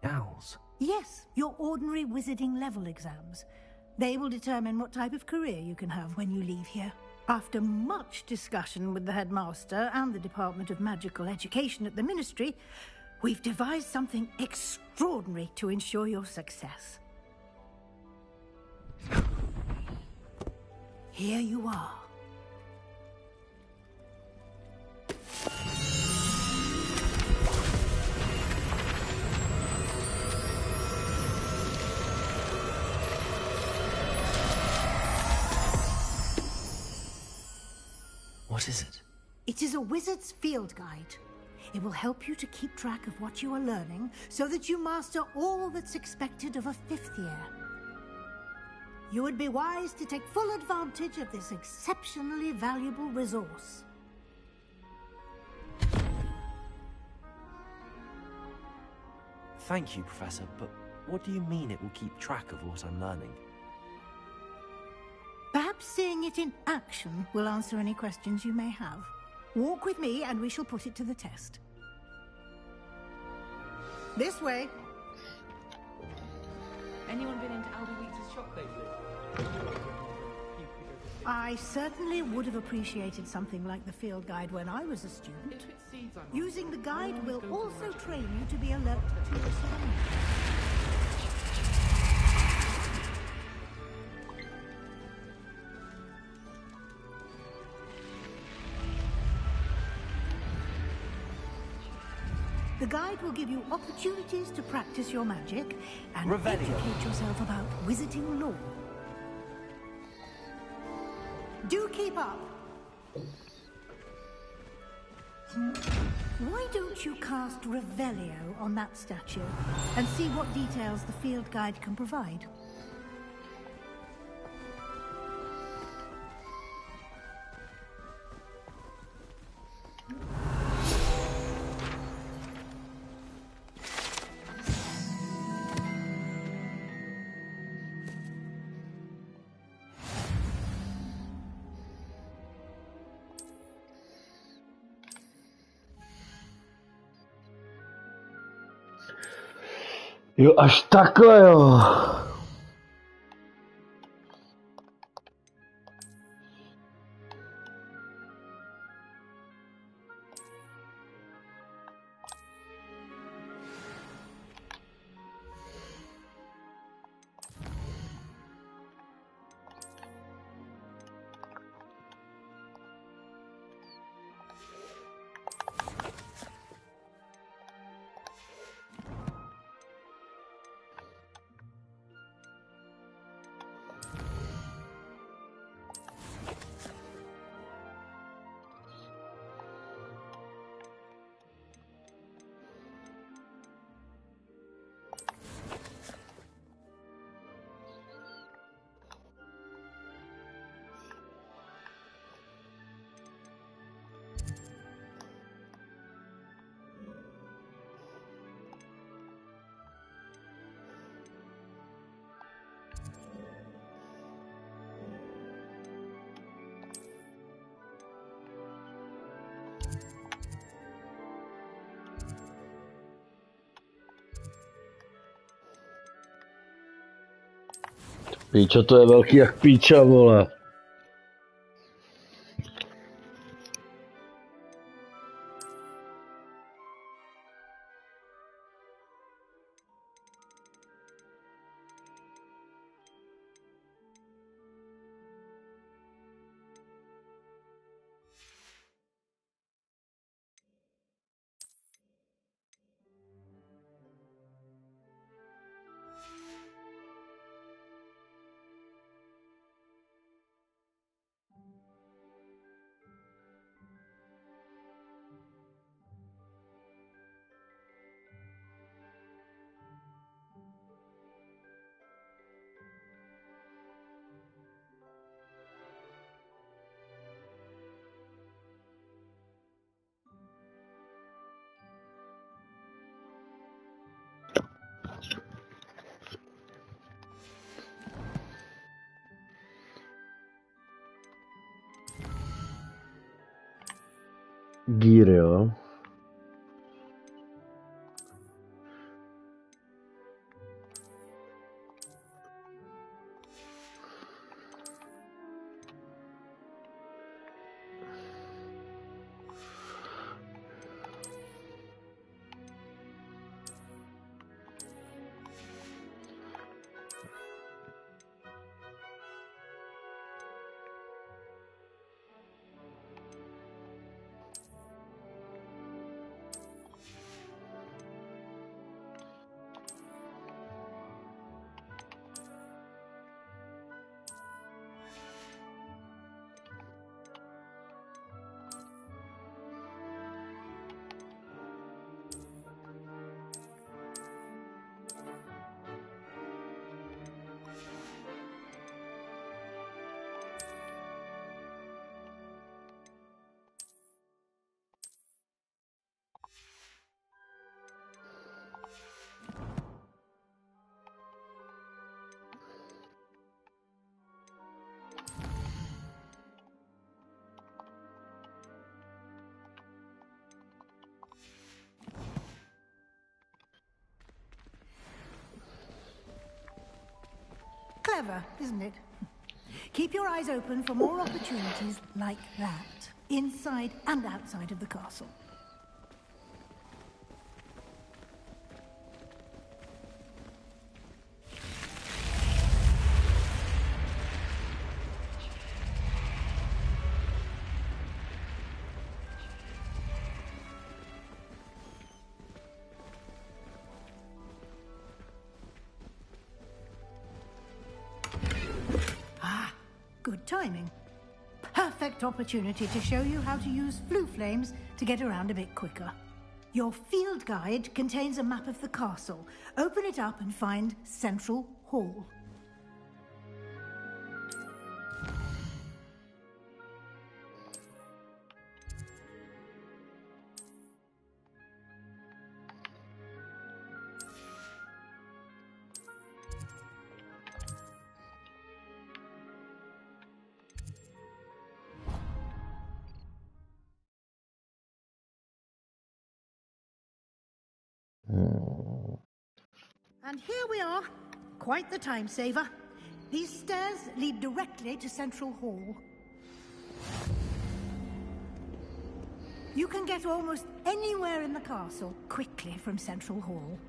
Owls? Yes, your ordinary wizarding level exams. They will determine what type of career you can have when you leave here. After much discussion with the headmaster and the Department of Magical Education at the Ministry, we've devised something extraordinary to ensure your success. Here you are. What is it? It is a wizard's field guide. It will help you to keep track of what you are learning so that you master all that's expected of a 5th year. You would be wise to take full advantage of this exceptionally valuable resource. Thank you, Professor, but what do you mean it will keep track of what I'm learning? Perhaps seeing it in action will answer any questions you may have. Walk with me and we shall put it to the test. This way. Anyone been into Albie Weeks' shop lately? I certainly would have appreciated something like the field guide when I was a student. Using the guide will also train you to be alert to your surroundings. The guide will give you opportunities to practice your magic and educate yourself about wizarding lore. Do keep up. Why don't you cast Revelio on that statue and see what details the field guide can provide? Jo, až takhle, jo. Píčo, to je velký jak píča, vole. Gír, jo. Clever, isn't it? Keep your eyes open for more opportunities like that, inside and outside of the castle. Good timing. Perfect opportunity to show you how to use flue flames to get around a bit quicker. Your field guide contains a map of the castle. Open it up and find Central Hall. And here we are. Quite the time saver. These stairs lead directly to Central Hall. You can get almost anywhere in the castle quickly from Central Hall.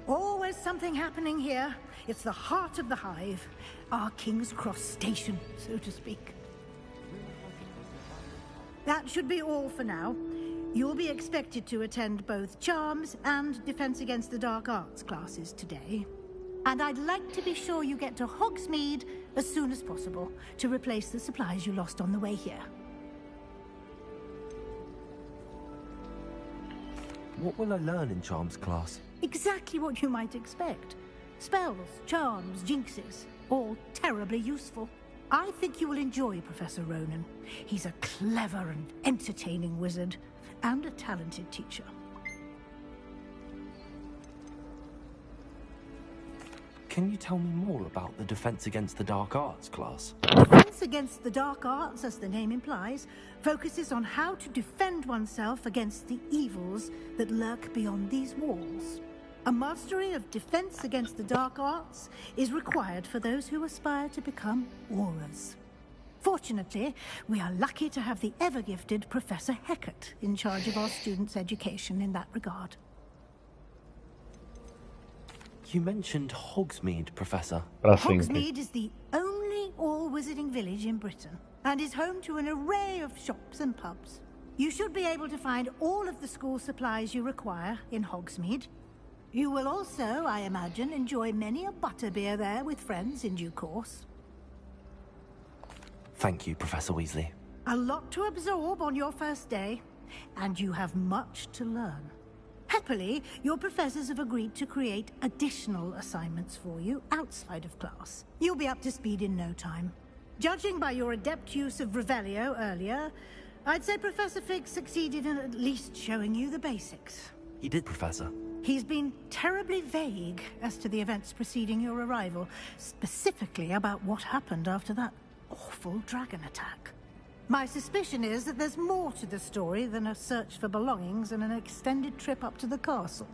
Always something happening here. It's the heart of the hive. Our King's Cross station, so to speak. That should be all for now. You'll be expected to attend both Charms and Defense Against the Dark Arts classes today. And I'd like to be sure you get to Hogsmeade as soon as possible to replace the supplies you lost on the way here. What will I learn in Charms class? Exactly what you might expect. Spells, charms, jinxes, all terribly useful. I think you will enjoy Professor Ronan. He's a clever and entertaining wizard, and a talented teacher. Can you tell me more about the Defense Against the Dark Arts class? Defense Against the Dark Arts, as the name implies, focuses on how to defend oneself against the evils that lurk beyond these walls. A mastery of defense against the dark arts is required for those who aspire to become Aurors. Fortunately, we are lucky to have the ever-gifted Professor Hecat in charge of our students' education in that regard. You mentioned Hogsmeade, Professor. Hogsmeade is the only all-wizarding village in Britain, and is home to an array of shops and pubs. You should be able to find all of the school supplies you require in Hogsmeade. You will also, I imagine, enjoy many a butterbeer there with friends in due course. Thank you, Professor Weasley. A lot to absorb on your first day, and you have much to learn. Happily, your professors have agreed to create additional assignments for you outside of class. You'll be up to speed in no time. Judging by your adept use of Revelio earlier, I'd say Professor Fig succeeded in at least showing you the basics. He did, Professor. He's been terribly vague as to the events preceding your arrival, specifically about what happened after that awful dragon attack. My suspicion is that there's more to the story than a search for belongings and an extended trip up to the castle.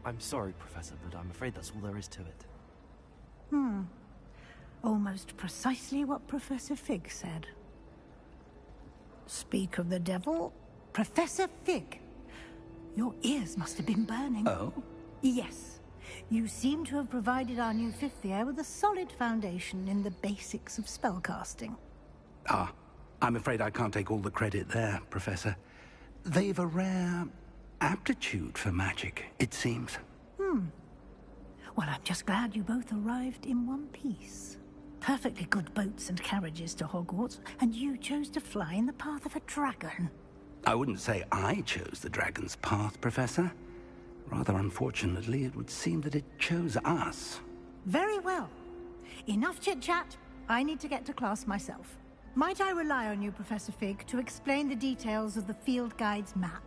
I'm sorry, Professor, but I'm afraid that's all there is to it. Almost precisely what Professor Fig said. Speak of the devil, Professor Fig. Your ears must have been burning. Oh? Yes. You seem to have provided our new fifth year with a solid foundation in the basics of spellcasting. Ah, I'm afraid I can't take all the credit there, Professor. They've a rare aptitude for magic, it seems. Well, I'm just glad you both arrived in one piece. Perfectly good boats and carriages to Hogwarts, and you chose to fly in the path of a dragon. I wouldn't say I chose the dragon's path, Professor. Rather unfortunately, it would seem that it chose us. Very well. Enough chit-chat. I need to get to class myself. Might I rely on you, Professor Fig, to explain the details of the field guide's map?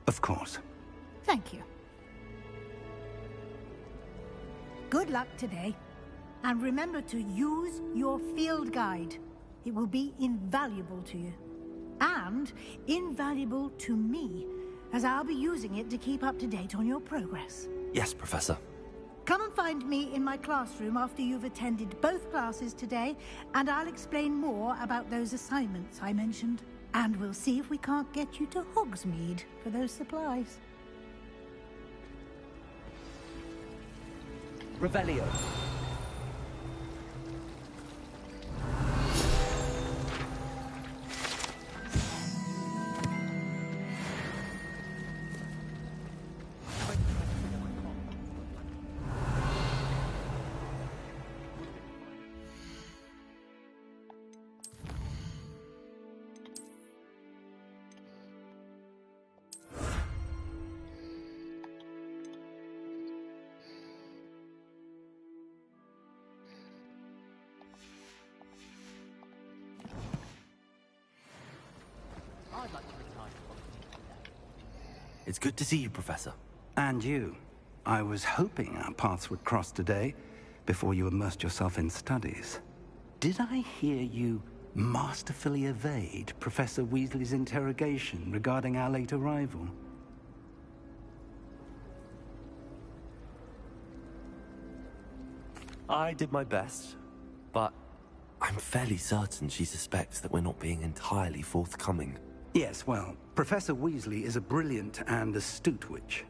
Of course. Thank you. Good luck today. And remember to use your field guide. It will be invaluable to you. And invaluable to me, as I'll be using it to keep up to date on your progress. Yes, Professor. Come and find me in my classroom after you've attended both classes today, and I'll explain more about those assignments I mentioned. And we'll see if we can't get you to Hogsmeade for those supplies. Revelio. It's good to see you, Professor. And you. I was hoping our paths would cross today, before you immersed yourself in studies. Did I hear you masterfully evade Professor Weasley's interrogation regarding our late arrival? I did my best, but I'm fairly certain she suspects that we're not being entirely forthcoming. Yes, well, Professor Weasley is a brilliant and astute witch.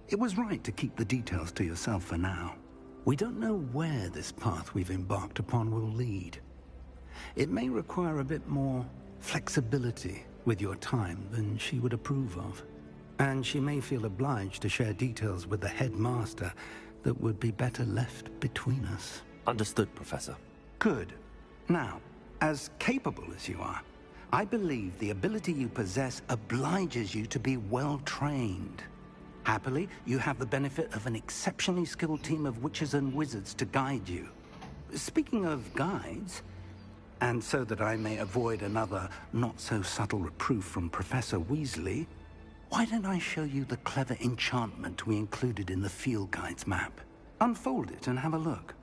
It was right to keep the details to yourself for now. We don't know where this path we've embarked upon will lead. It may require a bit more flexibility with your time than she would approve of. And she may feel obliged to share details with the headmaster that would be better left between us. Understood, Professor. Good. Now, as capable as you are, I believe the ability you possess obliges you to be well-trained. Happily, you have the benefit of an exceptionally skilled team of witches and wizards to guide you. Speaking of guides, and so that I may avoid another not-so-subtle reproof from Professor Weasley, why don't I show you the clever enchantment we included in the field guide's map? Unfold it and have a look.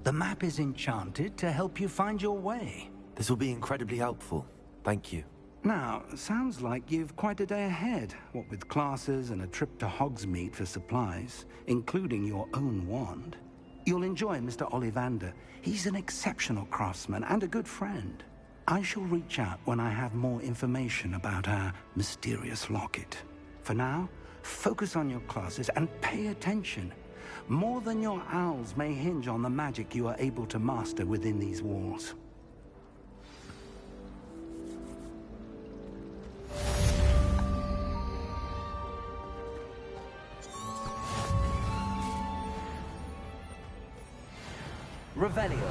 The map is enchanted to help you find your way. This will be incredibly helpful. Thank you. Now, sounds like you've quite a day ahead, what with classes and a trip to Hogsmeade for supplies, including your own wand. You'll enjoy Mr. Ollivander. He's an exceptional craftsman and a good friend. I shall reach out when I have more information about our mysterious locket. For now, focus on your classes and pay attention. More than your owls may hinge on the magic you are able to master within these walls. Revelio.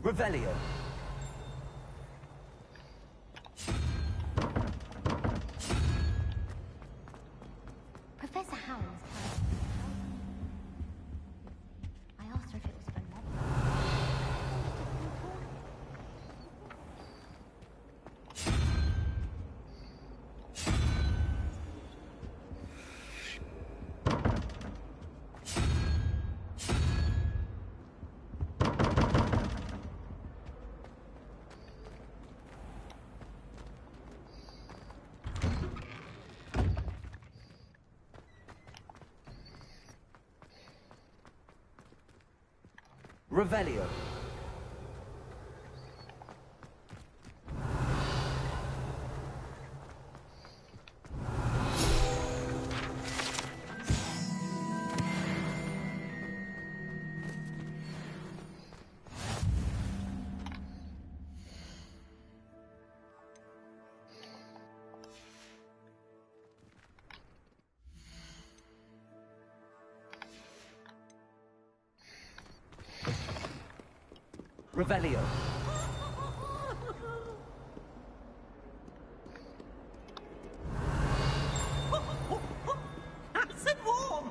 Revelio. Professor Howell's I asked her if it was for love. Revelio. Revelio. Nice and warm.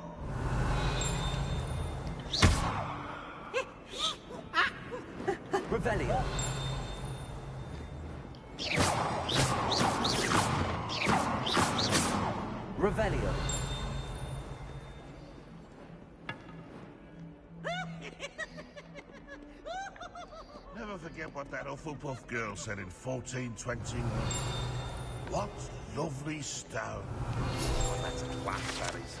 Revelio. Revelio. Never forget what that Hufflepuff girl said in 1421. What lovely stone. Oh, that's class, that is.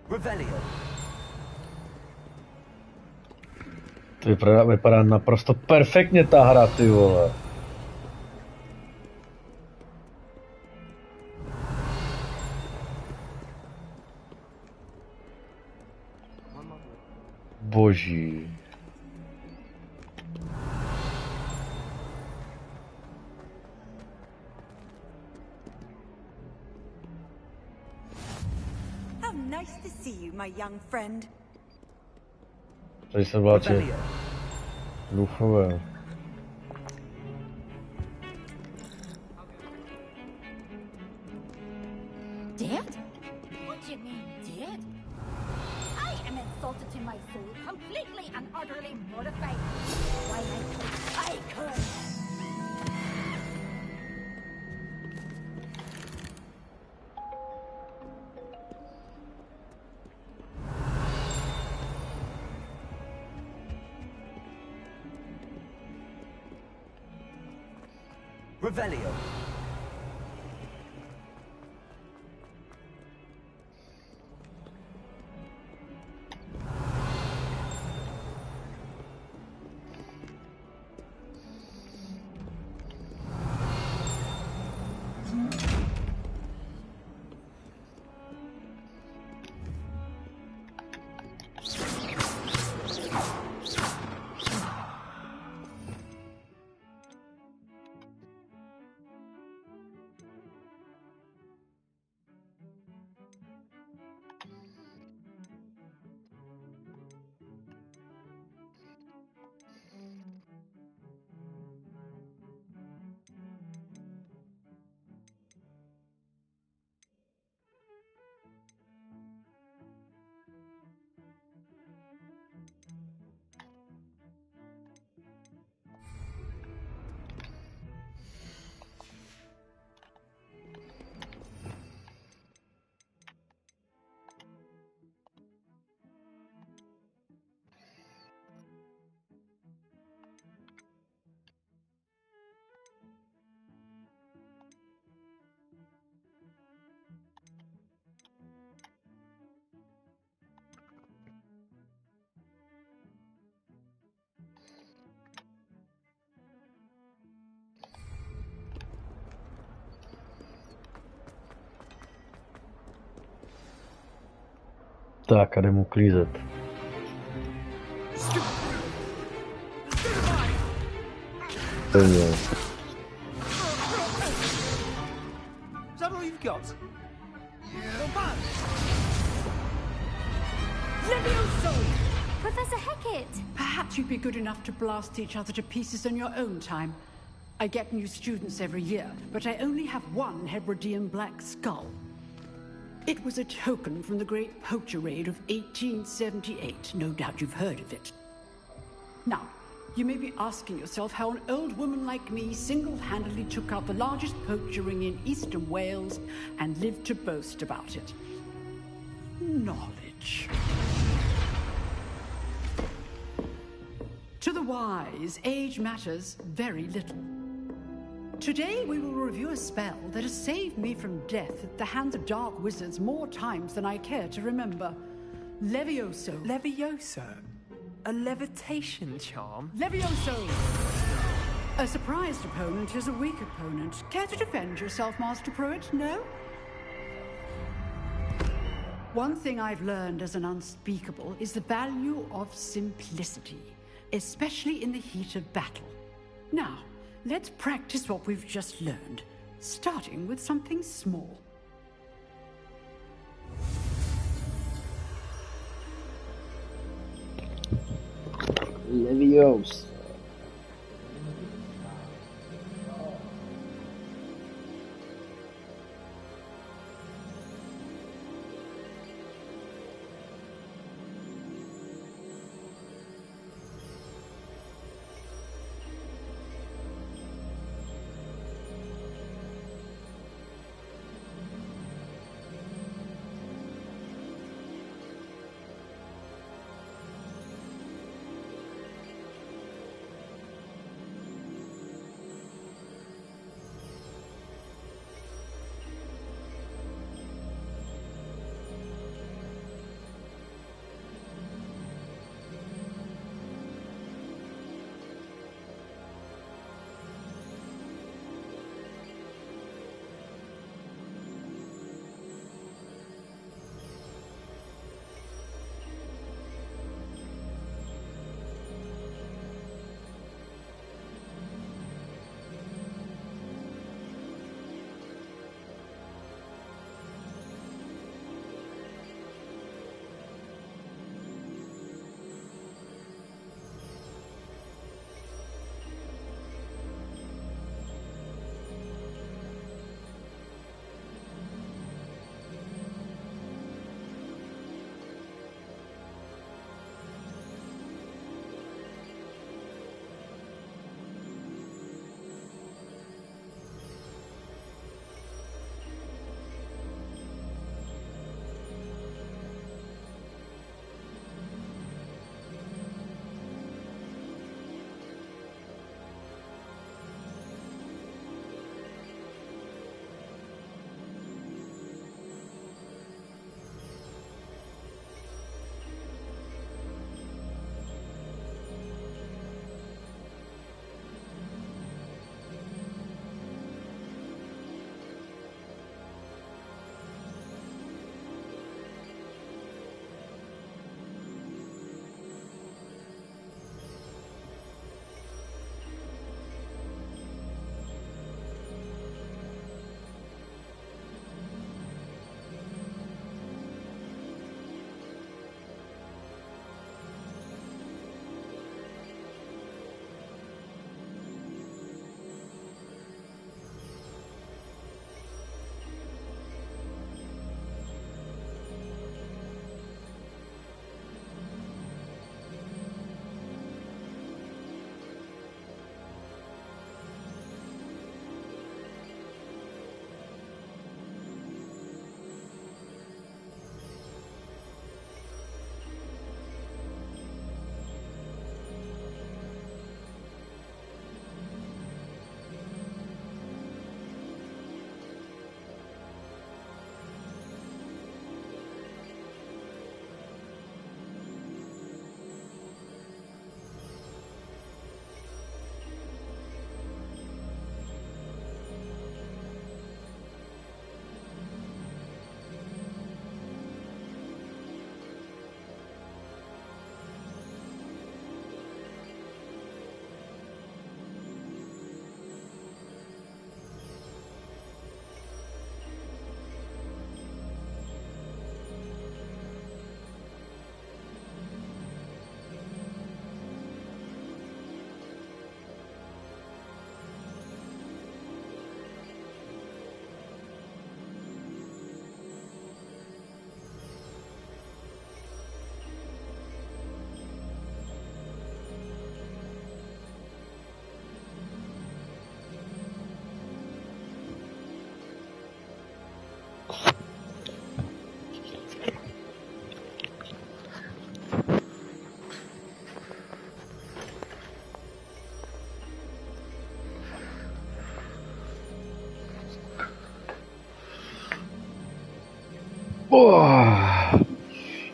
Revelio. To vypadá naprosto perfektně ta hra, ty vole. Boží. How nice to see you, my young friend. Tady se vláče duchové. Dead? What do you mean, dead? I am insulted to my soul, completely and utterly mortified. Why, I could. Revelio. Tak, a jdem uklízet. Pevně. Is that all you've got? Yeah. Levioso! Professor Hecat! Perhaps you'd be good enough to blast each other to pieces in your own time. I get new students every year, but I only have one Hebridean black skull. It was a token from the Great Poacher Raid of 1878. No doubt you've heard of it. Now, you may be asking yourself how an old woman like me single-handedly took out the largest poacher ring in eastern Wales and lived to boast about it. Knowledge. To the wise, age matters very little. Today we will review a spell that has saved me from death at the hands of dark wizards more times than I care to remember. Levioso. Levioso? A levitation charm? Levioso! A surprised opponent is a weak opponent. Care to defend yourself, Master Pruitt? No? One thing I've learned as an unspeakable is the value of simplicity, especially in the heat of battle. Now, let's practice what we've just learned, starting with something small. Leviosa.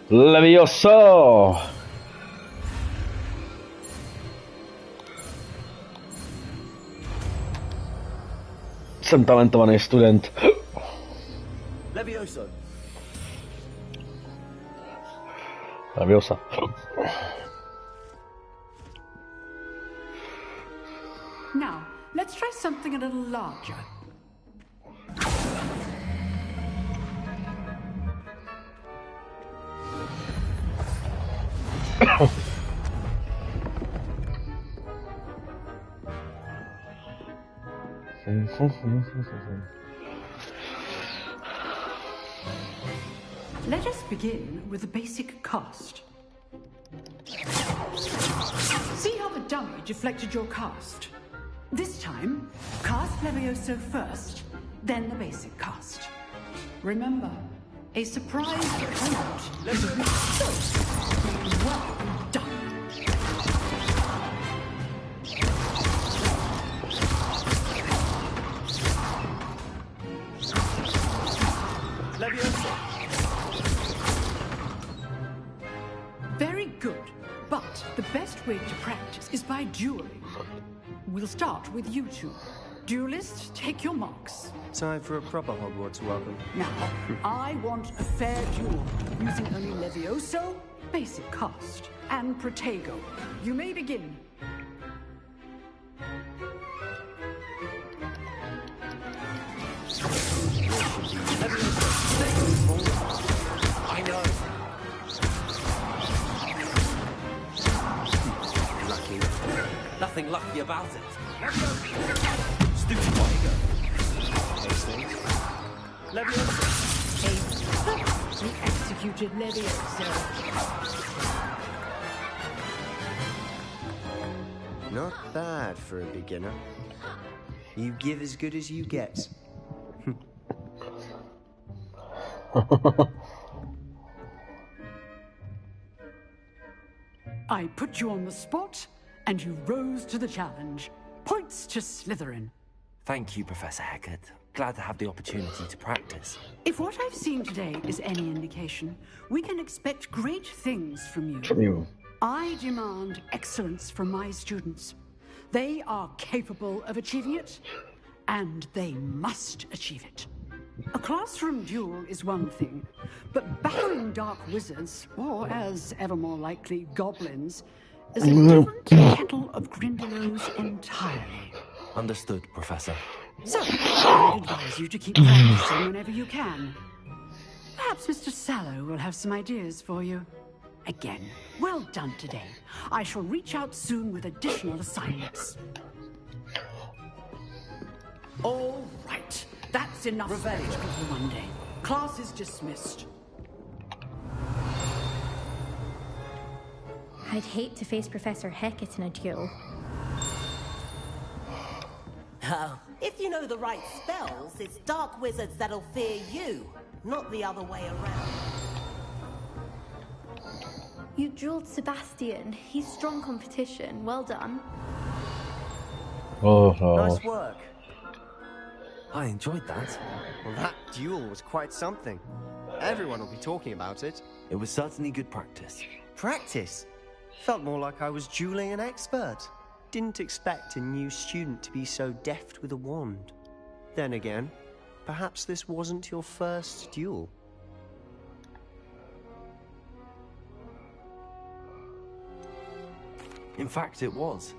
Levioso! Jsem talentovaný student. Levioso. Leviosa. Now, let's try something a little larger. Let us begin with the basic cast. See how the dummy deflected your cast? This time, cast Levioso first, then the basic cast. Remember, a surprise opponent is a big so well done. Very good, but the best way to practice is by dueling. We'll start with you two. Duelists, take your marks. Time for a proper Hogwarts welcome. Now, I want a fair duel, using only Levioso, basic cast, and Protego. You may begin. I know. Lucky. Nothing lucky about it. Stupid Protego. Levioso. We executed Levioso. Not bad for a beginner. You give as good as you get. I put you on the spot, and you rose to the challenge. Points to Slytherin. Thank you, Professor Hecat. Glad to have the opportunity to practice. If what I've seen today is any indication, we can expect great things from you. I demand excellence from my students. They are capable of achieving it, and they must achieve it. A classroom duel is one thing, but battling dark wizards, or as ever more likely, goblins, is a different kettle of Grindylows entirely. Understood, Professor. So, I'd advise you to keep practicing whenever you can. Perhaps Mr. Sallow will have some ideas for you. Again, well done today. I shall reach out soon with additional assignments. All right. That's enough spectacle for one day. Class is dismissed. I'd hate to face Professor Hecat in a duel. Oh, if you know the right spells, it's dark wizards that'll fear you, not the other way around. You dueled Sebastian. He's strong competition. Well done. Nice work. I enjoyed that. Well, that duel was quite something. Everyone will be talking about it. It was certainly good practice. Practice? Felt more like I was dueling an expert. Didn't expect a new student to be so deft with a wand. Then again, perhaps this wasn't your first duel. In fact, it was.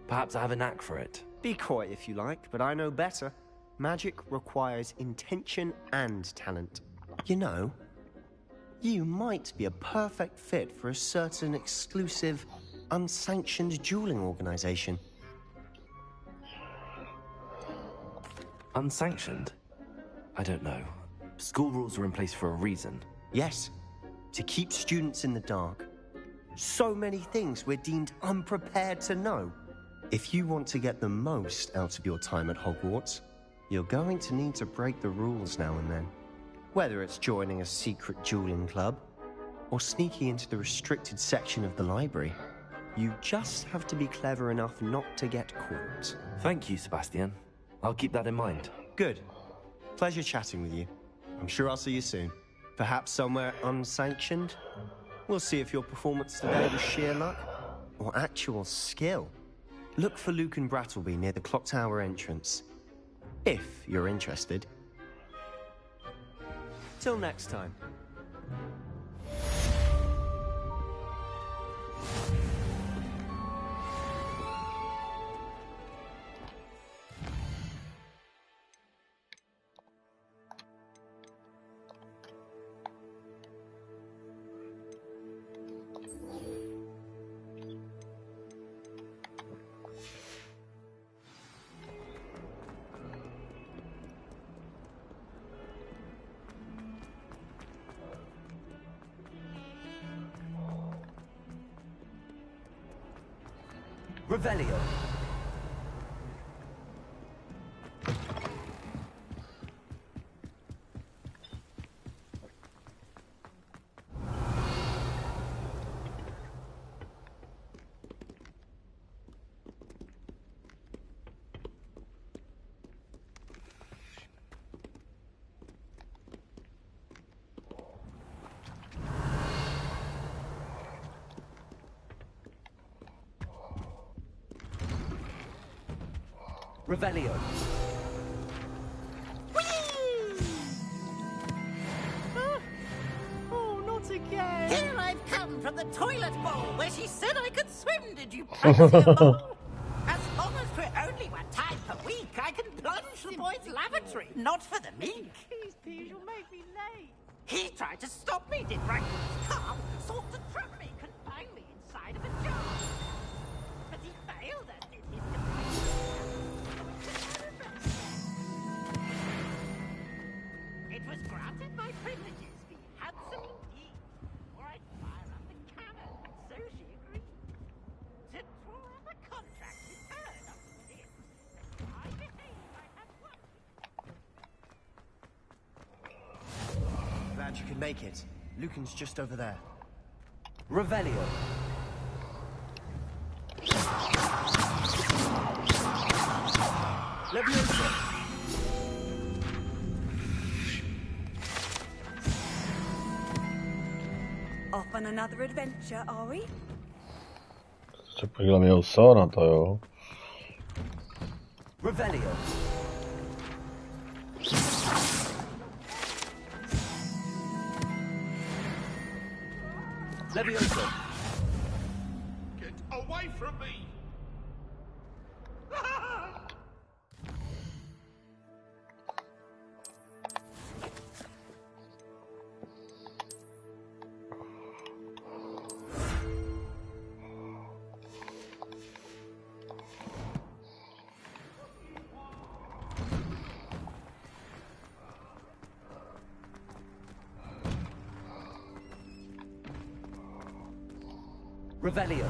Perhaps I have a knack for it. Be coy if you like, but I know better. Magic requires intention and talent. You know, you might be a perfect fit for a certain exclusive, unsanctioned dueling organization. Unsanctioned? I don't know. School rules are in place for a reason. Yes, to keep students in the dark. So many things we're deemed unprepared to know. If you want to get the most out of your time at Hogwarts, you're going to need to break the rules now and then. Whether it's joining a secret dueling club, or sneaking into the restricted section of the library, you just have to be clever enough not to get caught. Thank you, Sebastian. I'll keep that in mind. Good. Pleasure chatting with you. I'm sure I'll see you soon. Perhaps somewhere unsanctioned? We'll see if your performance today was sheer luck or actual skill. Look for Luke and Brattleby near the clock tower entrance. If you're interested. Till next time. Revelio. Revelio. Oh, not again. Here I've come from the toilet bowl where she said I could swim. Did you fancy a bowl? As long as we're only one time per week, I can plunge the boys' lavatory. Not for the mink. Please, you'll make me late. He tried to stop me, did Rankin's calm, sought to trap me, confine me inside of a jar. But he failed us, did his It was granted my privileges be handsome indeed, or I'd fire up the cannon, and so she agreed. To draw up a contract with her, not with him. I behave I have one. Glad you could make it. Lucan's just over there. Revelio. Leviosa. Off on another adventure, are we? Se podívala mě osa na to, jo. Revelio. Leviosa. Get away from me! Revelio.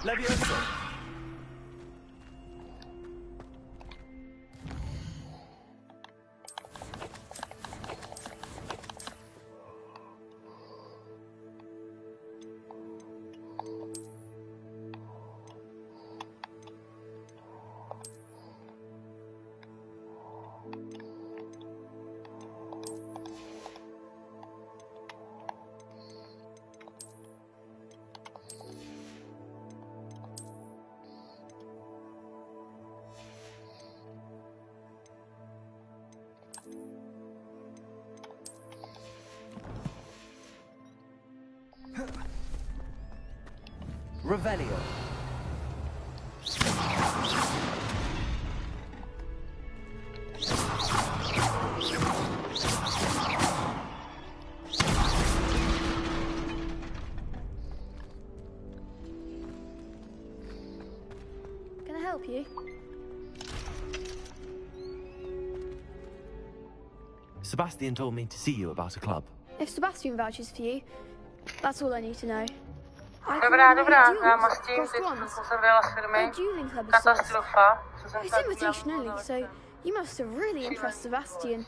Leviosa. Revelio. Can I help you? Sebastian told me to see you about a club. If Sebastian vouches for you, that's all I need to know. Dobrá, námastím, teď jsem se zavřela s firmy. Katastrofa, co jsem It's tak invitation only, so you must have really impressed Sebastian.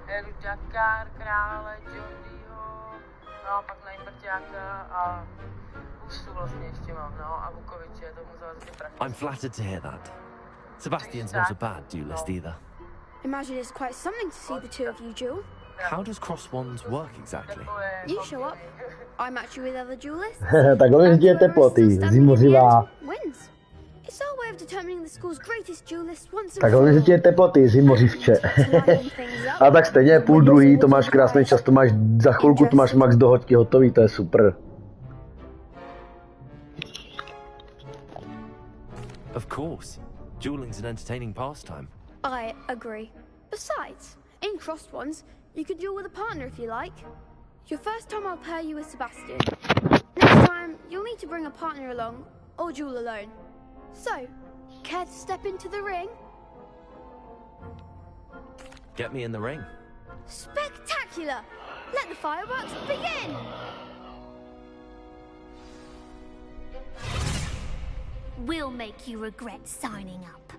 Jedu Dakar, krále, Johnnyho, no pak najprťáka a I'm flattered to hear that. Sebastian's not a bad duelist either. Imagine it's quite something to see the two of you duel. How does cross wands work exactly? You show up, I match you with other duelists. Takhle mi řídí teploty, zimořivá. Wins. It's our way of determining the school's greatest duelist once and Takhle mi řídí teploty, zimořivče. A tak stejně půl druhý, to máš krásný čas, to máš za chvilku, to máš max do hoďky hotový, to je super. Of course. Dueling's an entertaining pastime. I agree. Besides, in crossed ones, you could duel with a partner if you like. Your first time I'll pair you with Sebastian. Next time, you'll need to bring a partner along, or duel alone. So, care to step into the ring? Get me in the ring. Spectacular! Let the fireworks begin! We'll make you regret signing up.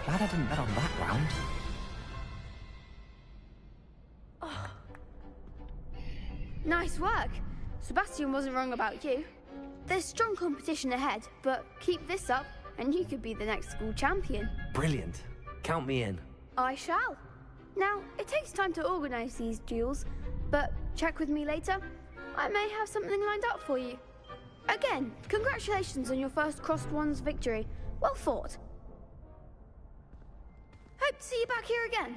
Glad I didn't bet on that round. Nice work. Sebastian wasn't wrong about you. There's strong competition ahead, but keep this up and you could be the next school champion. Brilliant. Count me in. I shall. Now, it takes time to organize these duels, but check with me later. I may have something lined up for you. Again, congratulations on your first Crossed Wands victory. Well fought. Hope to see you back here again.